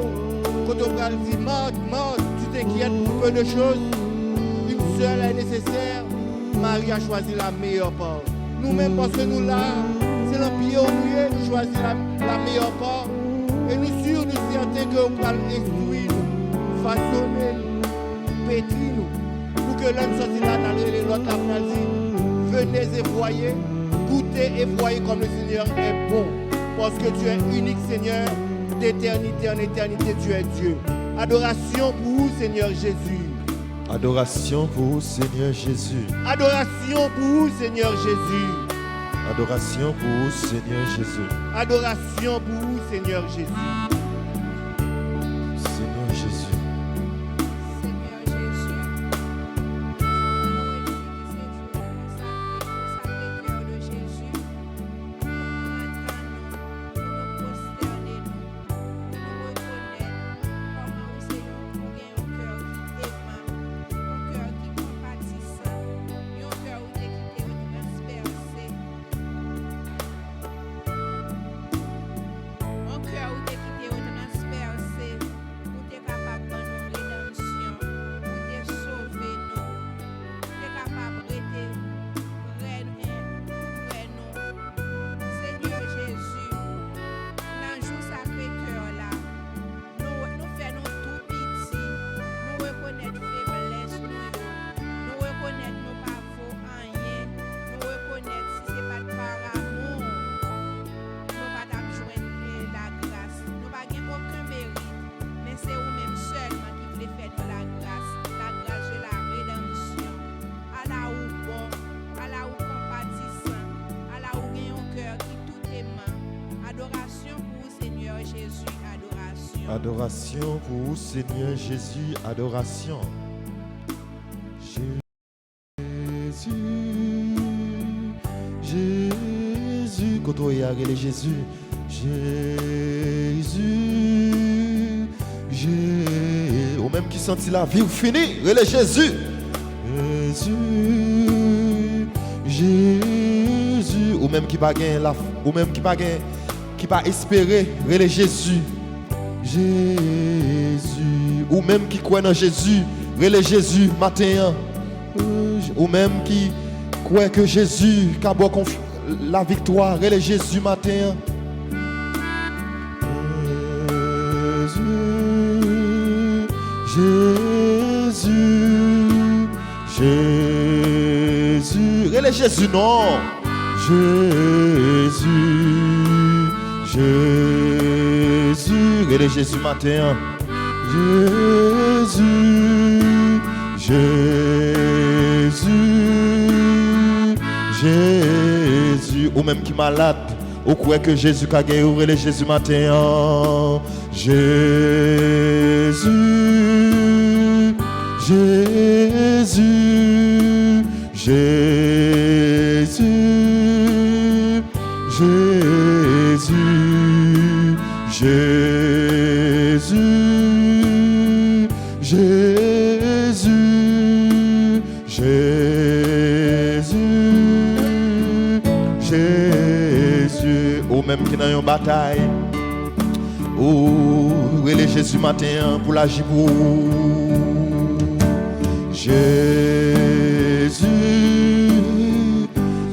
Quand on va dire Maud, tu t'inquiètes pour peu de choses, une seule est nécessaire. Marie a choisi la meilleure part. Nous-mêmes, parce que nous là, c'est le pied au pied, nous choisissons la meilleure part. Et nous sûrs, nous sentons que nous allons instruire, nous façonner, nous pétrir, nous. Pour que l'un sorti là, dans l'autre, la dit, venez et voyez, goûtez et voyez comme le Seigneur est bon. Parce que tu es unique, Seigneur, d'éternité en éternité, tu es Dieu. Adoration pour vous, Seigneur Jésus. Adoration pour vous, Seigneur Jésus. Adoration pour vous, Seigneur Jésus. Adoration pour vous, Seigneur Jésus. Adoration pour vous, Seigneur Jésus. Seigneur Jésus. Mon cœur où t'es quitté, où t'es Adoration pour vous, Seigneur Jésus, adoration. Jésus, quand on y a relé Jésus, Jésus, ou même qui sentit la vie ou fini, relé Jésus, Jésus, ou même qui pas gain la, ou même qui pas gain, qui pas espérer, relé Jésus, Jésus, ou même qui croit dans Jésus, relé Jésus matin, ou même qui croit que Jésus a la victoire, relé Jésus matin. Jésus, Jésus, relé Jésus non, Jésus, Jésus, relé Jésus matin, Jésus, Jésus, Jésus, ou même qui malade, ou croit que Jésus a gagné, ou relé Jésus matin, Jésus, Jésus, Jésus, Jésus, Jésus, Jésus, Jésus, Jésus, ou même qui n'a une bataille, ou relé Jésus matin pour l'agir pour Jésus,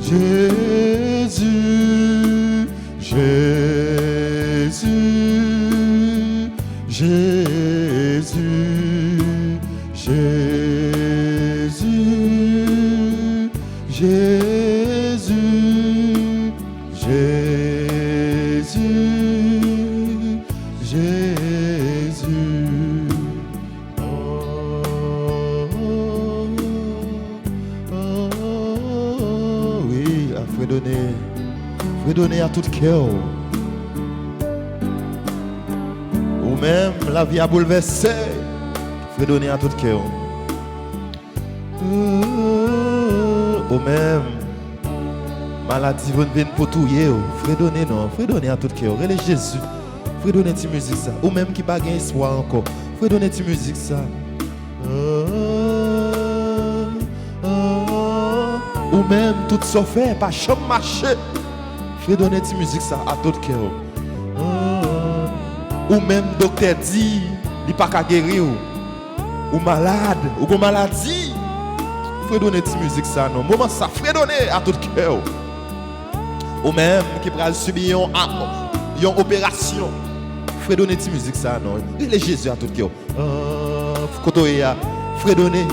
Jésus, Jésus, Jésus, Jésus, Jésus, Jésus, Jésus. Oui, faut donner à tout cœur. Ou même la vie a bouleversé, faut donner à tout cœur. Ou même maladie vient pour tout faut donner non, faut donner à tout cœur. Relé Jésus, faut donner cette musique ça. Ou même qui pas gain espoir encore, faut donner cette musique ça. Ou même tout ça fait pas chambre marcher. Faut donner cette musique ça à tout cœur. Ou même docteur dit, il pas qu'à guérir ou malade, ou une maladie. Faut donner cette musique ça non. Moment ça faut donner à tout cœur. Ou même qui va subir une opération. Faut donner cette musique ça non. Il est Jésus à tout cœur. Faut donner.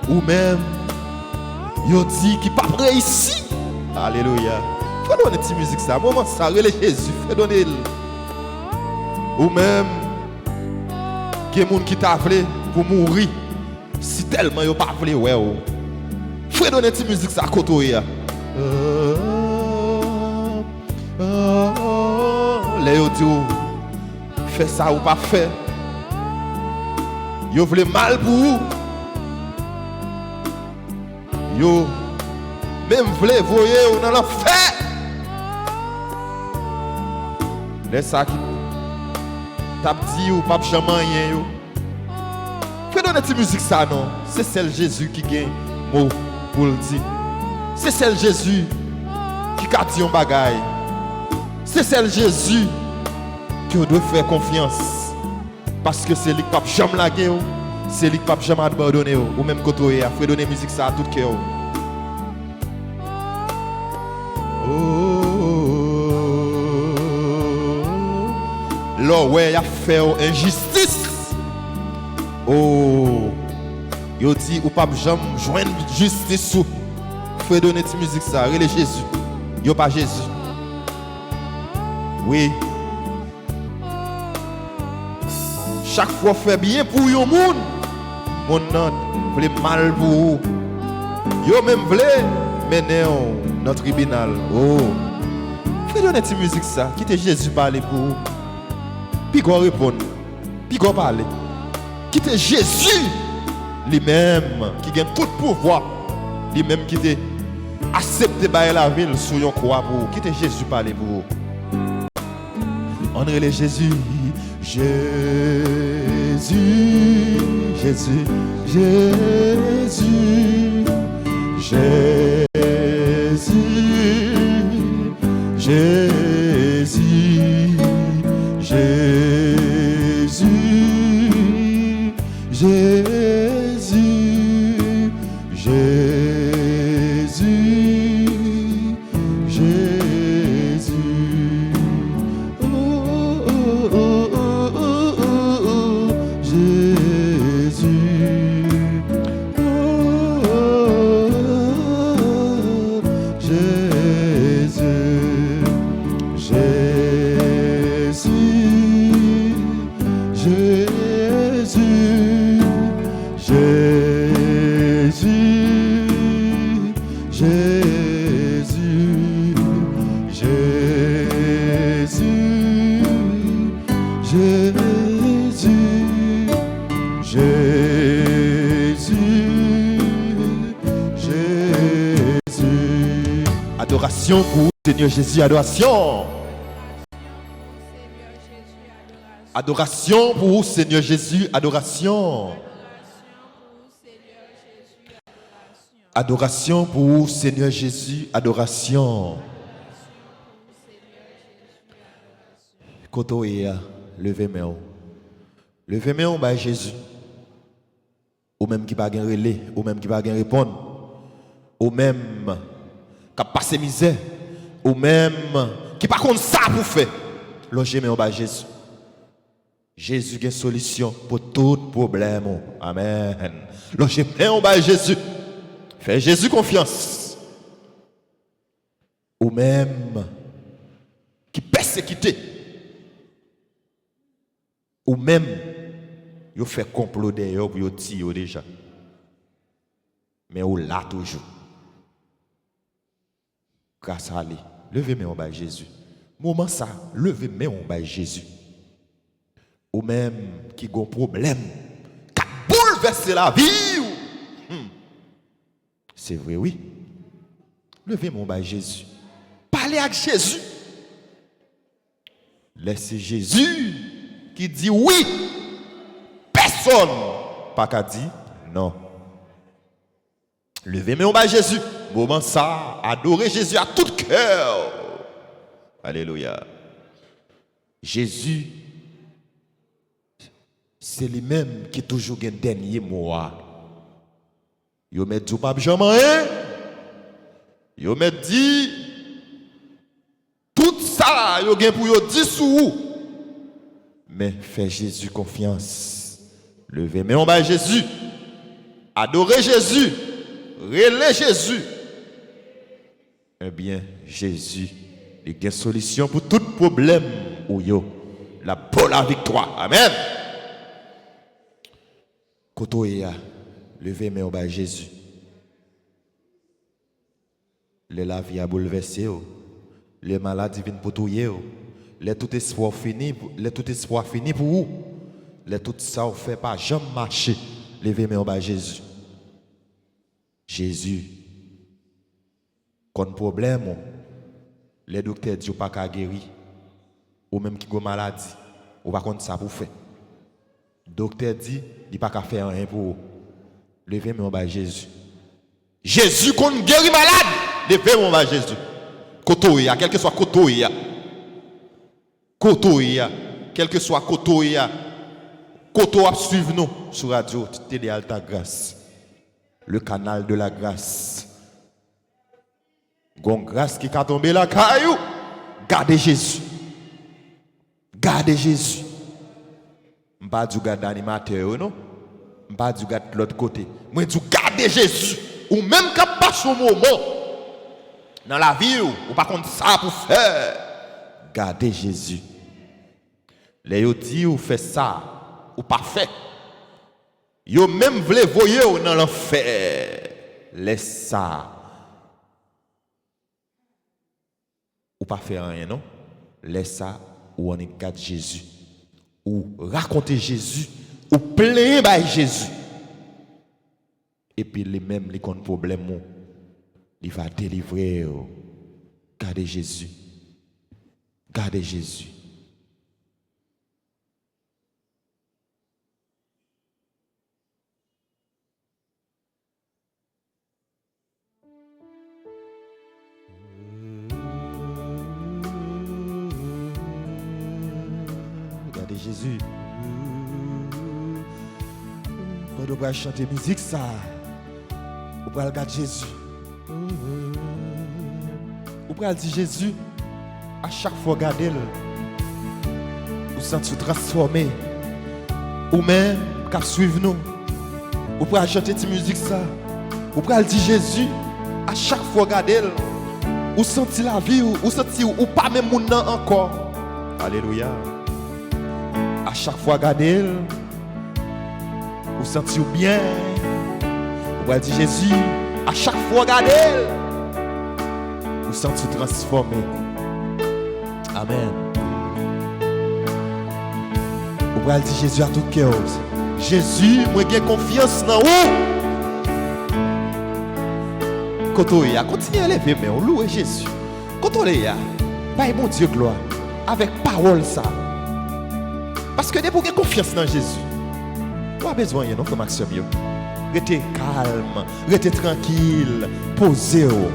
Ou même, yo dit qui pas prêt ici. Alléluia. Faut donner cette musique ça. Moment ça, relé Jésus, faut donner. Ou même, qui est monde qui t'a appelé pour mourir. Si tellement yo pas appelé, ouais. Faut donner cette musique ça à côté. Les yo dit, fais ça ou pas fait. Yo voulez mal pour vous. Yo, même voulez voyer ou dans l'enfer. Laisse ça qui t'a dit ou pas jamais yo. Fais donner cette musique ça non. C'est celle Jésus qui gagne mot pour le dire. C'est celle Jésus qui a dit un bagaille. C'est celle Jésus qui doit faire confiance. Parce que c'est lui qui pas jamais la guerre. C'est lui qui pas jamais abandonner ou même côté il faut donner musique ça à tout cœur. Là ouais il a fait injustice. Oh yo dit ou pas jamais joindre justice ou faut donner cette musique ça relé Jésus. Yo pas Jésus. Oui. Chaque fois fait bien pour yon monde. Mon nom, voulez mal pour vous. Yo même voulez mener dans le tribunal. Oh. Faites donner cette musique ça. Quittez Jésus parler pour vous. Puis qu'on répond. Puis qu'on parle. Quittez Jésus lui-même qui gagne tout pouvoir. Lui-même qui te accepté par la ville sous une croix pour vous. Quittez Jésus parler pour vous. On relève Jésus. Jésus, Jésus, Jésus, Jésus, Jésus, Jésus, Jésus, Jésus, Jésus. Oh, oh, oh, oh, oh, oh, Jésus. Oh, Jésus. Adoration pour Seigneur Jésus, adoration. Adoration pour Seigneur Jésus, adoration. Adoration pour Seigneur Jésus, adoration. Kotoya, levez main. Levez main par Jésus. Ou même qui va gagner relais, ou même qui va gagner répondre. Ou même qui a passé misère, ou même qui pas contre ça pour faire. Logez main par Jésus. Jésus a une solution pour tout problème. Amen. Logez main par Jésus. Fais Jésus confiance. Ou même qui persécuté. Ou même vous fait complot d'ailleurs pour vous tirer déjà. Mais vous là toujours. Grâce à lui. Levez-moi en bas Jésus. Moment ça, levez-moi en bas Jésus. Ou même qui a un problème, qui a bouleversé la vie. C'est vrai, oui. Levez-moi en bas Jésus. Parlez avec Jésus. Laissez Jésus qui dit oui. Personne pas qu'à dire non. Levez-moi en bas Jésus. Moment ça, adorez Jésus à tout cœur. Alléluia. Jésus, c'est lui-même qui toujours un dernier mot. Yo met du pape jamais. Yo met dit tout ça yo gen pour yo dire sous. Mais fais Jésus confiance. Levez mais on bas Jésus. Adorez Jésus. Relais Jésus. Eh bien, Jésus, il y a une solution pour tout problème ou yo. La pour la victoire. Amen. Kotoya, levez mais on bas Jésus. La vie a bouleversé. Les maladies viennent pour tout. Les tout espoir fini pour vous. Les tout ça fait pas jamais marcher. Levez mais on bas Jésus. Jésus. Quand problème, les docteurs disent pas qu'à guérir. Ou même qui ont maladie. Ou pas contre ça pour faire. Docteur dit, il pas qu'à faire rien pour vous. Levez mais on bas Jésus. Jésus qu'on guérit malade. Levez mon bas Jésus. Kotoya, quel que soit Kotoya. Kotoya, quel que soit Kotoya. Koto à suivre nous sur radio Télé Alta Grâce. Le canal de la grâce. Gon grâce qui a tombé la caillou. Gardez Jésus. Gardez Jésus. M'pas du garde animateur non. M'pas du garde de l'autre côté. Moi du gardez Jésus. Ou même quand passe au moment dans la vie ou pas contre ça pour faire. Gardez Jésus. Les yo dit ou fait ça ou pas fait. Yo même vle voyer dans l'enfer. Laisse ça. Ou pas faire rien, non? Laisse ça ou on est Jésus. Ou raconter Jésus. Ou plaindre par Jésus. Et puis les mêmes les comptes problèmes, il va délivrer. Gardez Jésus. Gardez Jésus. Gardez Jésus. Quand on va chanter musique ça, on va regarder Jésus. On va dire Jésus, à chaque fois regarder le, vous sentez transformé. Ou même, qu'à suivre nous. On va chanter cette musique ça. On va dire Jésus, à chaque fois regarder le, vous sentez la vie, vous sentez ou pas même mon nom encore. Alléluia. À chaque fois regarder le, vous sentez bien. On va dire Jésus, à chaque fois regarder, vous sentez transformé. Amen. On va dire Jésus à tout cœur. Jésus, moi j'ai confiance dans vous. Quand on y a, continuez à lever, mais on loue Jésus. Quand on y a, pas mon Dieu gloire, avec parole ça. Parce que dès que vous avez confiance dans Jésus, pas besoin de non comme Maxime. Restez calme, restez tranquille, posez-vous.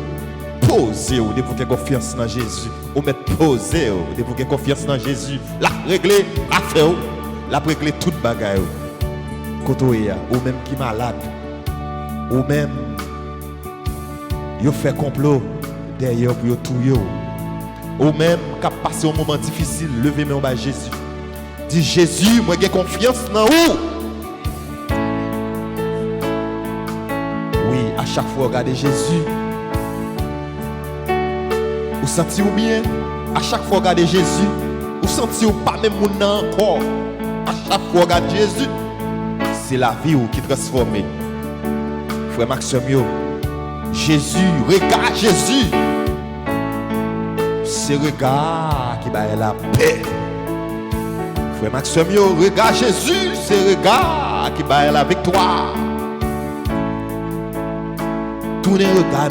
Posez-vous, dès que vous avez confiance dans Jésus. Ou mettre posez-vous, dès que vous avez confiance dans Jésus. La régler, la faire, la régler toute bagaille. Quand vous y a, ou même qui est malade, ou même vous fait complot derrière pour tout yo. Ou même qui a passé un moment difficile, levez-moi en bas Jésus. Dis Jésus, moi j'ai confiance dans vous. Oui, à chaque fois regardez Jésus. Vous sentez ou bien? À chaque fois regardez Jésus. Vous sentez ou pas même mon nom encore? À chaque fois regardez Jésus. C'est la vie qui transforme. Frère Maxime, Jésus, regarde Jésus. C'est le regard qui va la paix. Frère Maxime, regarde Jésus, c'est le regard qui va la victoire. Tournez le regard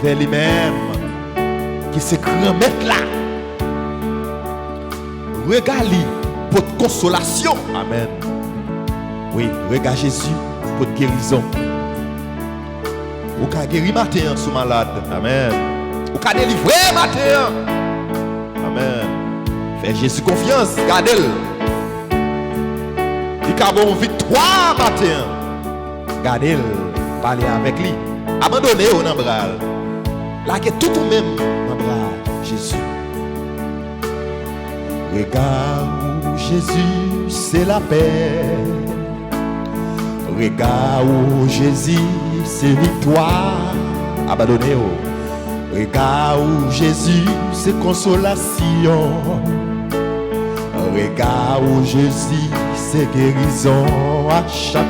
vers lui-même qui se remettre là. Regarde-lui pour de consolation. Amen. Oui, regarde Jésus pour de guérison. Ou ka guérir matin sous malade. Amen. Ou ka délivrer matin. Amen. Fais Jésus confiance, gardez-le. Il a bon victoire matin. Gardez-le, parlez avec lui. Abandonnez-le dans le bras. Là, que tout ou même dans le bras, Jésus. Regarde où Jésus, c'est la paix. Regarde où Jésus, c'est victoire. Abandonnez-le. Regarde où Jésus, c'est consolation. Regarde où Jésus, c'est guérison. À chaque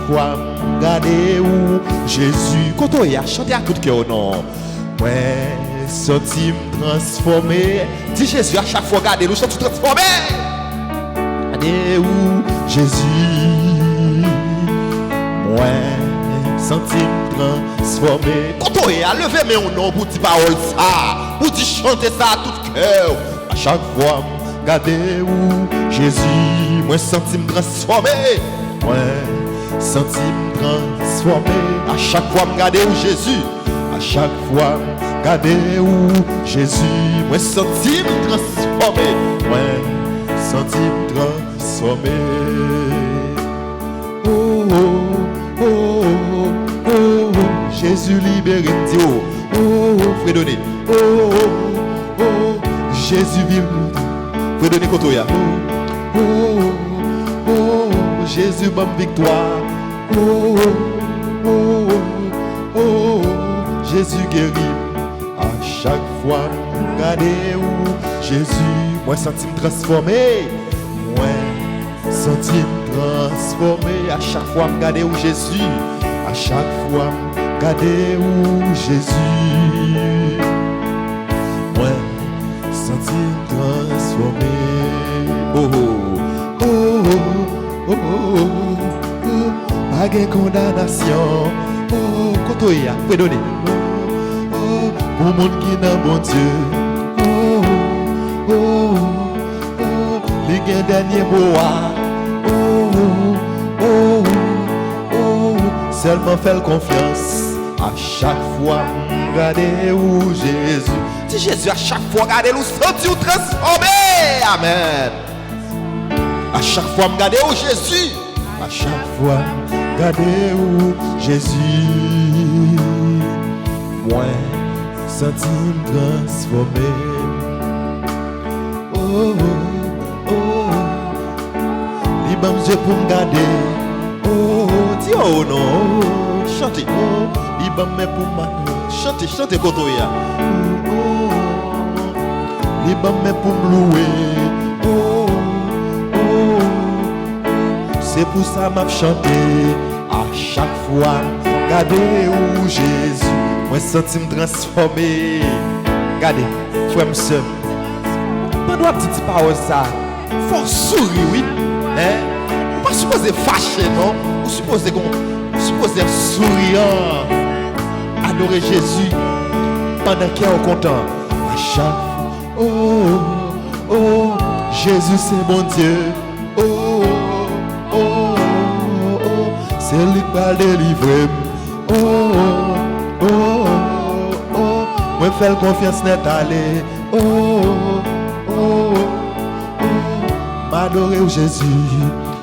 fois, regardez où Jésus. Quand on y a chanté à tout cœur, non. Ouais, senti transformé. Dis Jésus, à chaque fois, regardez où senti transformé. Regardez où Jésus. Ouais, senti transformé. Quand on y a levé, mais on n'a pas dit parole ça. Pour dire chanter ça à tout cœur. À chaque fois, regardez où Jésus. Moi, senti transformé. Ouais, senti transformé. À chaque fois, regardez où Jésus. À chaque fois, regardez où Jésus. Moi, senti transformé. Ouais, senti transformé. Oh, oh, oh, oh, oh, Jésus libéré. Dis oh, oh, oh, Fredonné. Oh, oh, oh, Jésus vive. Fredonné Kotoya. Oh, oh, oh, Jésus bonne victoire. Oh, oh, oh, oh, oh, Jésus guérit. À chaque fois, regardez où Jésus. Moi, senti me transformer. Moi, senti transformé à chaque fois me garder où Jésus, à chaque fois me garder où Jésus. Moi senti transformé. Oh oh oh oh oh oh. Pas de condamnation. Oh kotoya, vous donner. Oh pour monde qui n'a bon Dieu. Oh oh oh. Les gains dernier mot. Oh oh oh. Seulement faire confiance à chaque fois regarder où Jésus. Si Jésus à chaque fois regarder où senti ou transformé. Amen. À chaque fois regarder où Jésus. À chaque fois regarder où Jésus. Moi senti transformé. Oh oh oh. Libre Dieu pour me garder. Oh dis oh non. Chantez. Oh libre mais pour moi. Chantez, chantez kotoya. Oh oh. Libre mais pour me louer. Oh oh. C'est pour ça m'a chanté à chaque fois. Regardez où Jésus. Moi senti me transformer. Regardez, frère monsieur. Pendant petite parole ça, faut sourire oui. Hein? Pas supposé fâcher non, ou supposé souriant. Adorer Jésus pendant qu'il est content. À chaque fois. Oh oh Jésus c'est mon Dieu. Oh oh oh c'est lui qui va délivrer. Oh oh oh moi fais confiance net aller. Oh oh oh m'adorer au Jésus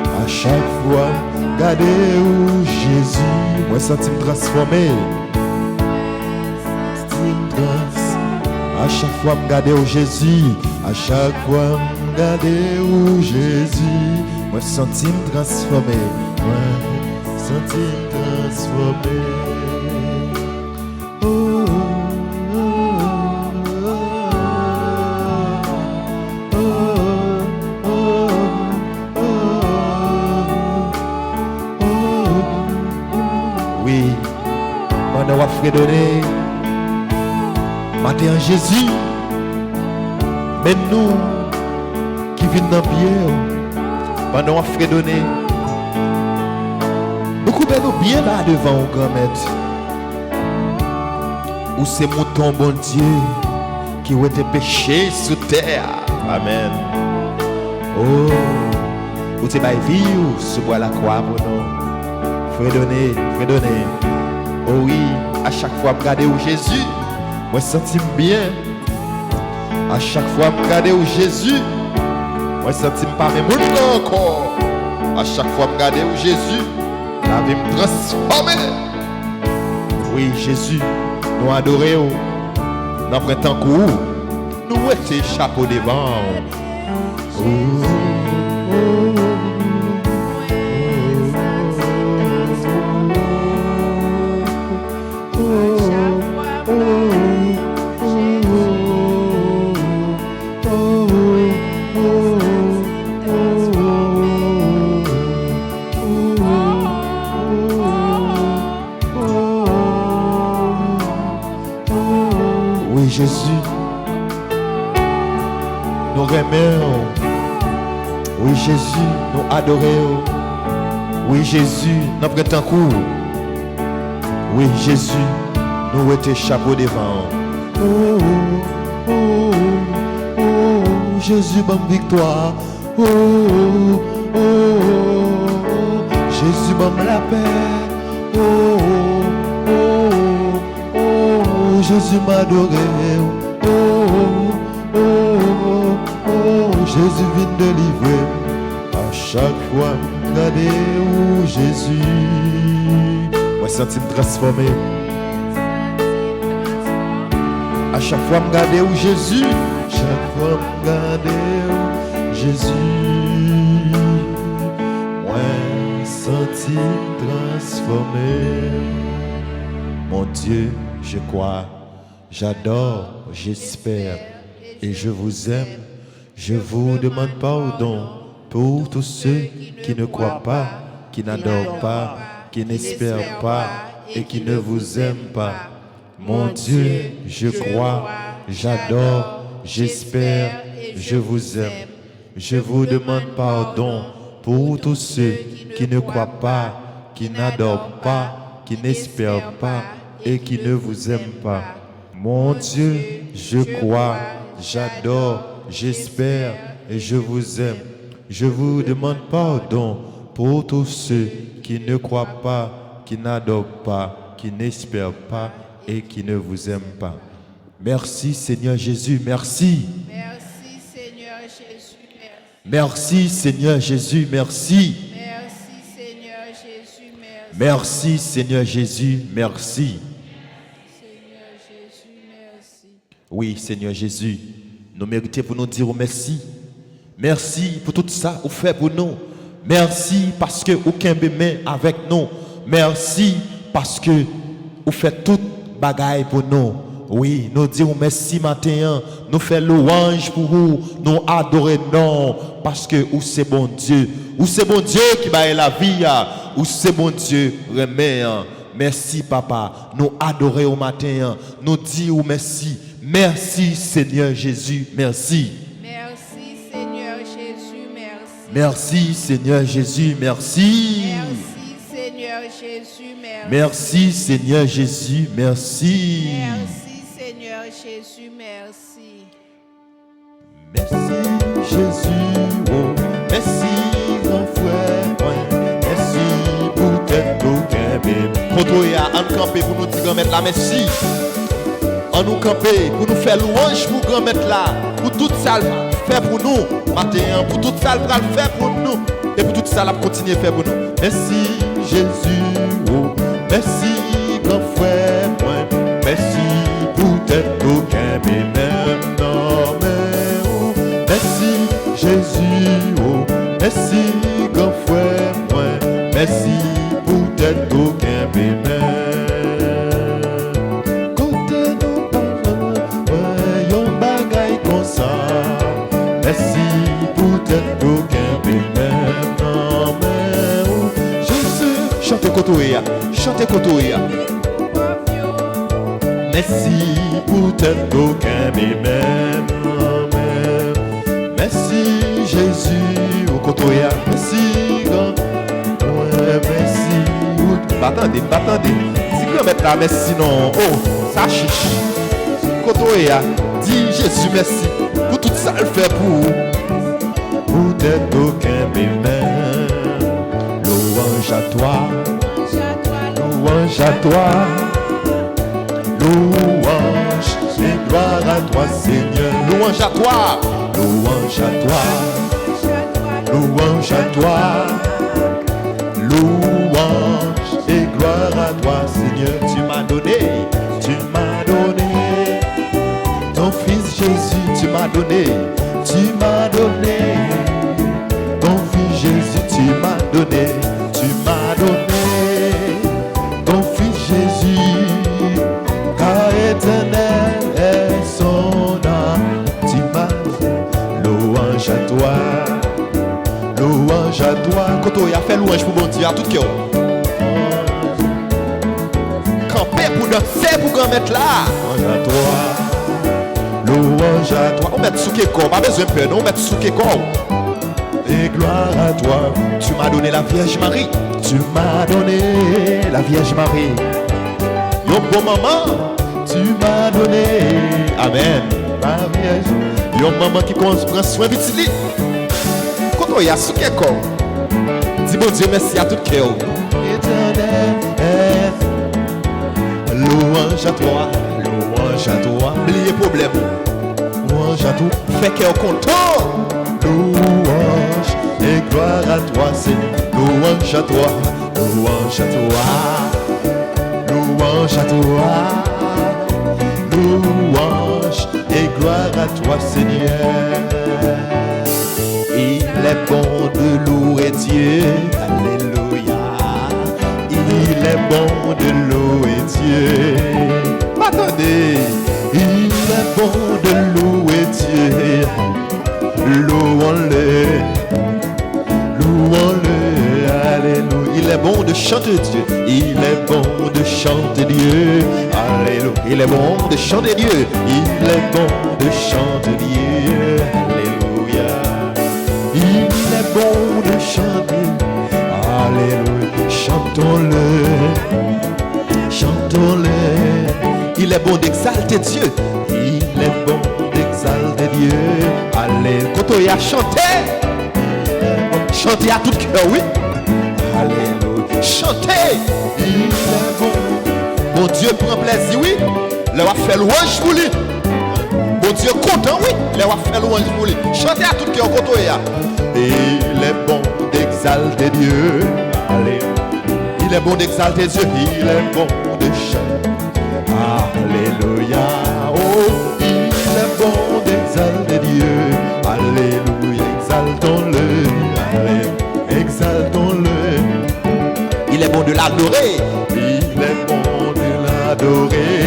à chaque fois. Regardez où Jésus. Moi senti me transformer. À chaque fois me garder au Jésus. À chaque fois me garder où Jésus. Moi senti me transformer. Moi senti me transformer. Oh, oh, oh, oh, oh. Oui, pendant qu'on a donné matin Jésus, mais nous qui venons dans le pied, pendant qu'on a donné, nous coupons nous bien là devant au grand maître. Où c'est mouton bon Dieu qui ont été péchés sous terre. Amen. Oh, où tu vas vivre sous bois la croix pour nous. Frère donner. Oh oui, à chaque fois regarder où Jésus, moi senti bien. À chaque fois regarder où Jésus, moi senti pas même encore. À chaque fois regarder où Jésus, la vie me transforme. Oui, Jésus, nous adorons. Dans le printemps court, nous mettons chapeau devant. Oh, oh, oh. Jésus, nous remercions. Oui, Jésus, nous adorons. Oui, Jésus, nous prenons court. Oui, Jésus, nous mettons chapeau devant. Oh, oh, oh, oh, Jésus, bonne victoire. Oh, oh, oh, Jésus, bonne la paix. Oh, Jésus m'adorait. Oh, oh, oh, oh, Jésus vient délivrer. À chaque fois, regardez où Jésus. Moi, senti me transformer. À chaque fois, regardez où Jésus. Chaque fois, regardez où Jésus. Moi, senti me transformer. Mon Dieu, je crois, j'adore, j'espère et je vous aime. Je vous demande pardon pour tous ceux qui ne croient pas, qui n'adorent pas, qui n'espèrent pas et qui ne vous aiment pas. Mon Dieu, je crois, j'adore, j'espère, je vous aime. Je vous demande pardon pour tous ceux qui ne croient pas, qui n'adorent pas, qui n'espèrent pas et qui ne vous aiment pas. Mon Dieu, je crois, j'adore, j'espère et je vous aime. Je vous demande pardon pour tous ceux qui ne croient pas, qui n'adorent pas, qui n'espèrent pas et qui ne vous aiment pas. Merci Seigneur Jésus, merci. Merci Seigneur Jésus, merci. Merci Seigneur Jésus, merci. Merci Seigneur Jésus, merci. Merci Seigneur Jésus, merci. Seigneur Jésus, merci. Oui Seigneur Jésus, nous méritons pour nous dire merci. Merci pour tout ça que vous faites pour nous. Merci parce que vous avez avec nous. Merci parce que vous faites toute bagaille pour nous. Oui, nous disons merci matin. Nous faisons louange pour vous. Nous adorons non parce que vous c'est bon Dieu. Vous c'est bon Dieu qui baille la vie. Vous c'est bon Dieu remet. Merci papa. Nous adorons au matin. Nous disons merci. Merci Seigneur Jésus. Merci. Merci Seigneur Jésus, merci. Merci Seigneur Jésus. Merci. Merci Seigneur Jésus, merci. Merci Seigneur Jésus. Merci. Merci Seigneur Jésus, merci. Merci Jésus, oh, merci mon frère, ouais. Merci pour tête aucun bébé. Kotoya, en camper pour nous dire grand-mère là, merci. En nous camper pour nous faire louange pour grand-mère là, pour tout ça fait pour nous, matin, pour tout ça fait pour nous, et pour tout ça la continuer faire pour nous. Merci Jésus, oh, merci grand frère, ouais. Merci pour tête aucun bébé, non mais oh, merci Jésus, oh, merci grand frère, ouais. Merci pour tête aucun bébé. Côté nous parlons, ouais, yon bagaille comme ça. Merci pour tête aucun bébé, non mais oh, Jésus. Chantez Kotoya, chantez Kotoya. Merci pour tête aucun bébé, merci Jésus au Kotoya, merci grand, ouais, merci. Attendez, si vous mettez là, merci non, oh, ça chiche. Kotoya, dis Jésus merci pour tout ça le fait pour tête aucun bébé. Louange à toi, louange à toi. Louange et gloire à toi Seigneur. Louange à toi. Louange à toi. Louange à toi. Louange et gloire à toi Seigneur. Tu m'as donné ton fils Jésus. Tu m'as donné ton fils Jésus. Tu m'as donné ton fils Jésus. Éternel est son âme, louange à toi, louange à toi. Quand on a fait louange pour mon Dieu à tout cœur. Camper pour danser pour grand-mère là. Louange à toi. On met sous quel corps, pas besoin de peur, on met sous quel corps. Et gloire à toi. Tu m'as donné la Vierge Marie. Tu m'as donné la Vierge Marie. Yo bon maman. Tu m'as donné, amen, ma Vierge. Yon maman qui prend soin de petit lit. Quand on y a sous quel corps, dis bon Dieu merci à tout cœur. Éternel, louange à toi, oubliez problème. Louange à toi, fais cœur content. Louange et gloire à toi, Seigneur. Louange à toi, louange à toi, louange à toi. Louange et gloire à toi Seigneur. Il est bon de louer Dieu, alléluia. Il est bon de louer Dieu. Attendez, il est bon de louer Dieu. Louons-le. bon de chanter Dieu. Il est bon de chanter Dieu. Alléluia. Il est bon de chanter Dieu. Il est bon de chanter Dieu. Alléluia. Il est bon de chanter. Alléluia. Chantons-le. Chantons-le. Il est bon d'exalter Dieu. Il est bon d'exalter Dieu. Alléluia. Quand on y a chanté, chantez à tout cœur, oui. Alléluia. Chantez. Il est bon. Mon Dieu prend plaisir, oui. Là, on va faire louange pour lui. Mon Dieu content, oui. Là, on va faire louange pour lui. Chantez à tout cœur, quand on y a. Il est bon d'exalter Dieu. Alléluia. Il est bon d'exalter Dieu. Il est bon de chanter. Alléluia. Oh, il est bon d'exalter Dieu. Alléluia. Exaltons-le. Alléluia. Exaltons-le. Il est bon de l'adorer. Il est bon de l'adorer.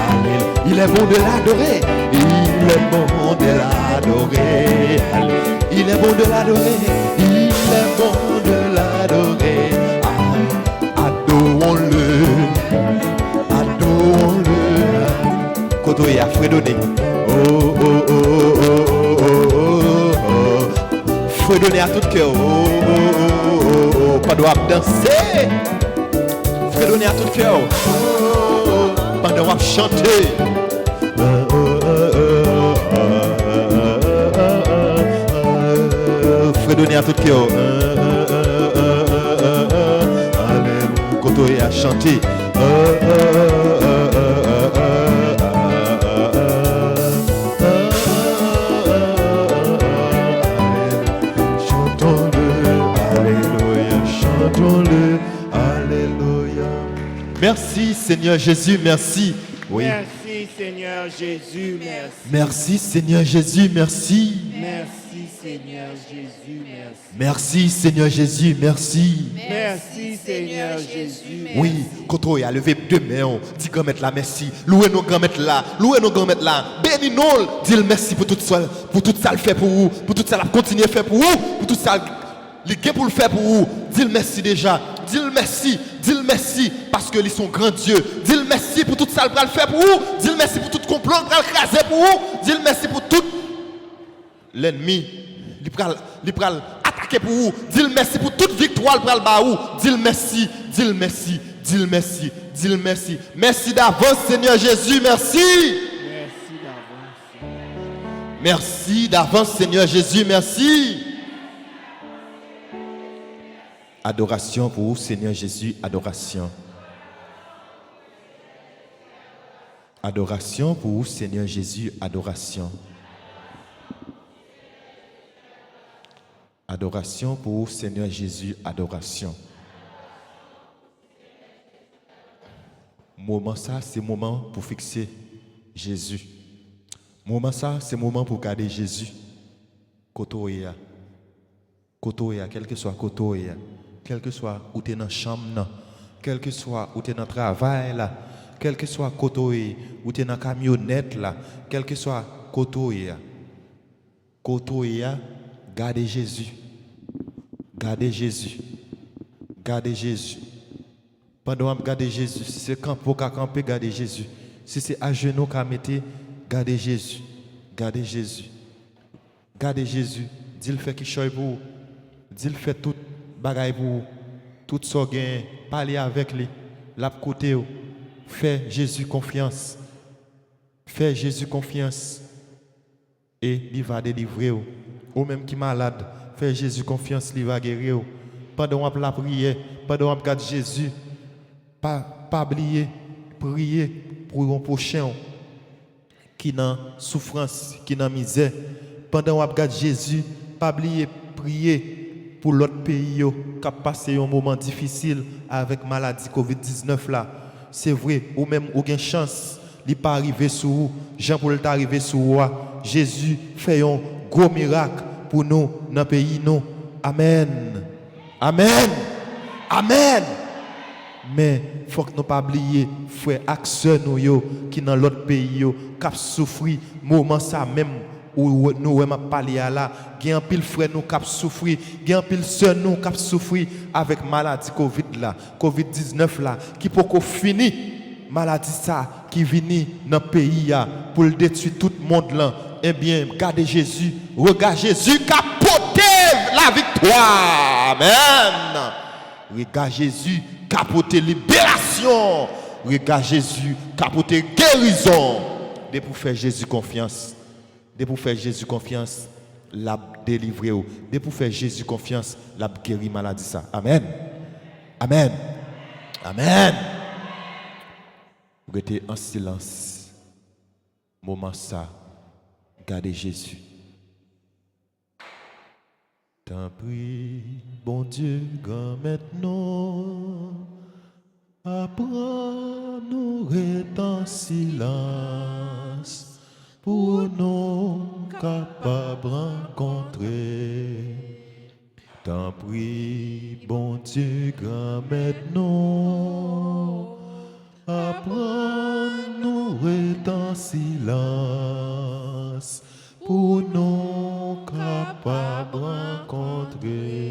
Alléluia. Il est bon de l'adorer. Il est bon de l'adorer. Alléluia. Il est bon de l'adorer. Il est bon de l'adorer. Adorons-le. Adorons-le. Kotoye a fredonné. Oh, oh, oh, oh, oh, oh, oh, oh. Fredonné à tout cœur. Oh, oh, oh, oh, oh. Pas doit danser. Fredonné à tout cœur. Oh, oh, oh. Pas doit chanter. Oh, oh, oh, oh, oh. Fredonné à tout cœur. Alléluia. Kotoye a chanté. Merci Seigneur Jésus, merci. Oui. Merci Seigneur Jésus, merci. Merci Seigneur Jésus, merci. Merci Seigneur Jésus, merci. Merci Seigneur Jésus, merci. Merci Seigneur Jésus, merci. Oui, quand on a levé deux mains, dis grand maître là, merci. Louez nos grands maîtres là, louez nos grands maîtres là. Bénis-nous, dis merci pour tout ça le fait pour vous, pour tout ça la continuer à faire pour vous, pour tout ça les gains pour le faire pour vous. Dis le merci déjà. Dis le merci parce que ils sont grands Dieu. Dis le merci pour tout ça le faire pour vous. Dis le merci pour tout complot le craser pour vous. Dis le merci pour tout l'ennemi il pral attaquer pour vous. Dis le merci pour toute victoire le pral ba vous. Dis le merci, dis le merci, dis le merci, dis le merci. Merci d'avance Seigneur Jésus, merci. Merci d'avance. Merci d'avance Seigneur Jésus, merci. Adoration pour vous, Seigneur Jésus, adoration. Adoration pour vous, Seigneur Jésus, adoration. Adoration pour vous, Seigneur Jésus, adoration. Moment ça, c'est moment pour fixer Jésus. Moment ça, c'est moment pour garder Jésus. Kotoya. Kotoya, quel que soit Kotoya. Quel que soit où tu es dans la chambre, quel que soit où tu es dans le travail, là, quel que soit côté où tu es dans la camionnette, là, quel que soit côté, gardez Jésus. Gardez Jésus. Gardez Jésus. Pendant que gardez Jésus, si c'est camper, gardez Jésus. Si c'est à genoux qu'à mettre, gardez Jésus. Gardez Jésus. Gardez Jésus. Dis le fait qu'il choisit pour vous. Dis le fait tout. Bagaille pour tout ce gain, parler avec lui, la côté, fais Jésus confiance. Fais Jésus confiance et il va délivrer. Ou même qui est malade, fais Jésus confiance, il va guérir. Pendant qu'on la prière, pendant qu'on regarde Jésus, pas oublier, prier pour un prochain qui est dans souffrance, qui est dans misère. Pendant qu'on regarde Jésus, pas oublier, prier pour l'autre pays qui a passé un moment difficile avec maladie COVID-19 là. C'est vrai, ou même ou une chance, il pas arrivé sur vous, Jean-Paul est arrivé sur vous. Jésus fait un gros miracle pour nous dans le pays nous. Amen. Amen. Amen. Mais il faut que nous pas oublier frères et sœurs nous qui dans l'autre pays qui souffrent moment ça même où nous m'a parlé là, il y a un pile frère nous qui souffrir, il y a un pile sœur nous qui souffrir avec maladie Covid là, Covid-19 là, qui peut finir maladie ça qui vient dans le pays pour le détruire tout le monde là. Eh bien, regardez Jésus, regarde Jésus qui a porté la victoire. Amen. Regarde Jésus qui a porté libération. Regarde Jésus qui a porté guérison. De pour faire Jésus confiance. De pour faire Jésus confiance, l'a délivré. De pour faire Jésus confiance, l'a guéri maladie ça. Amen. Amen. Amen. Vous êtes en silence. Moment ça. Gardez Jésus. T'en prie, bon Dieu, grand maintenant, apprends-nous être en silence pour nous capables de rencontrer. T'en prie, bon Dieu, grand maintenant, apprends-nous être en silence pour nous capables de rencontrer.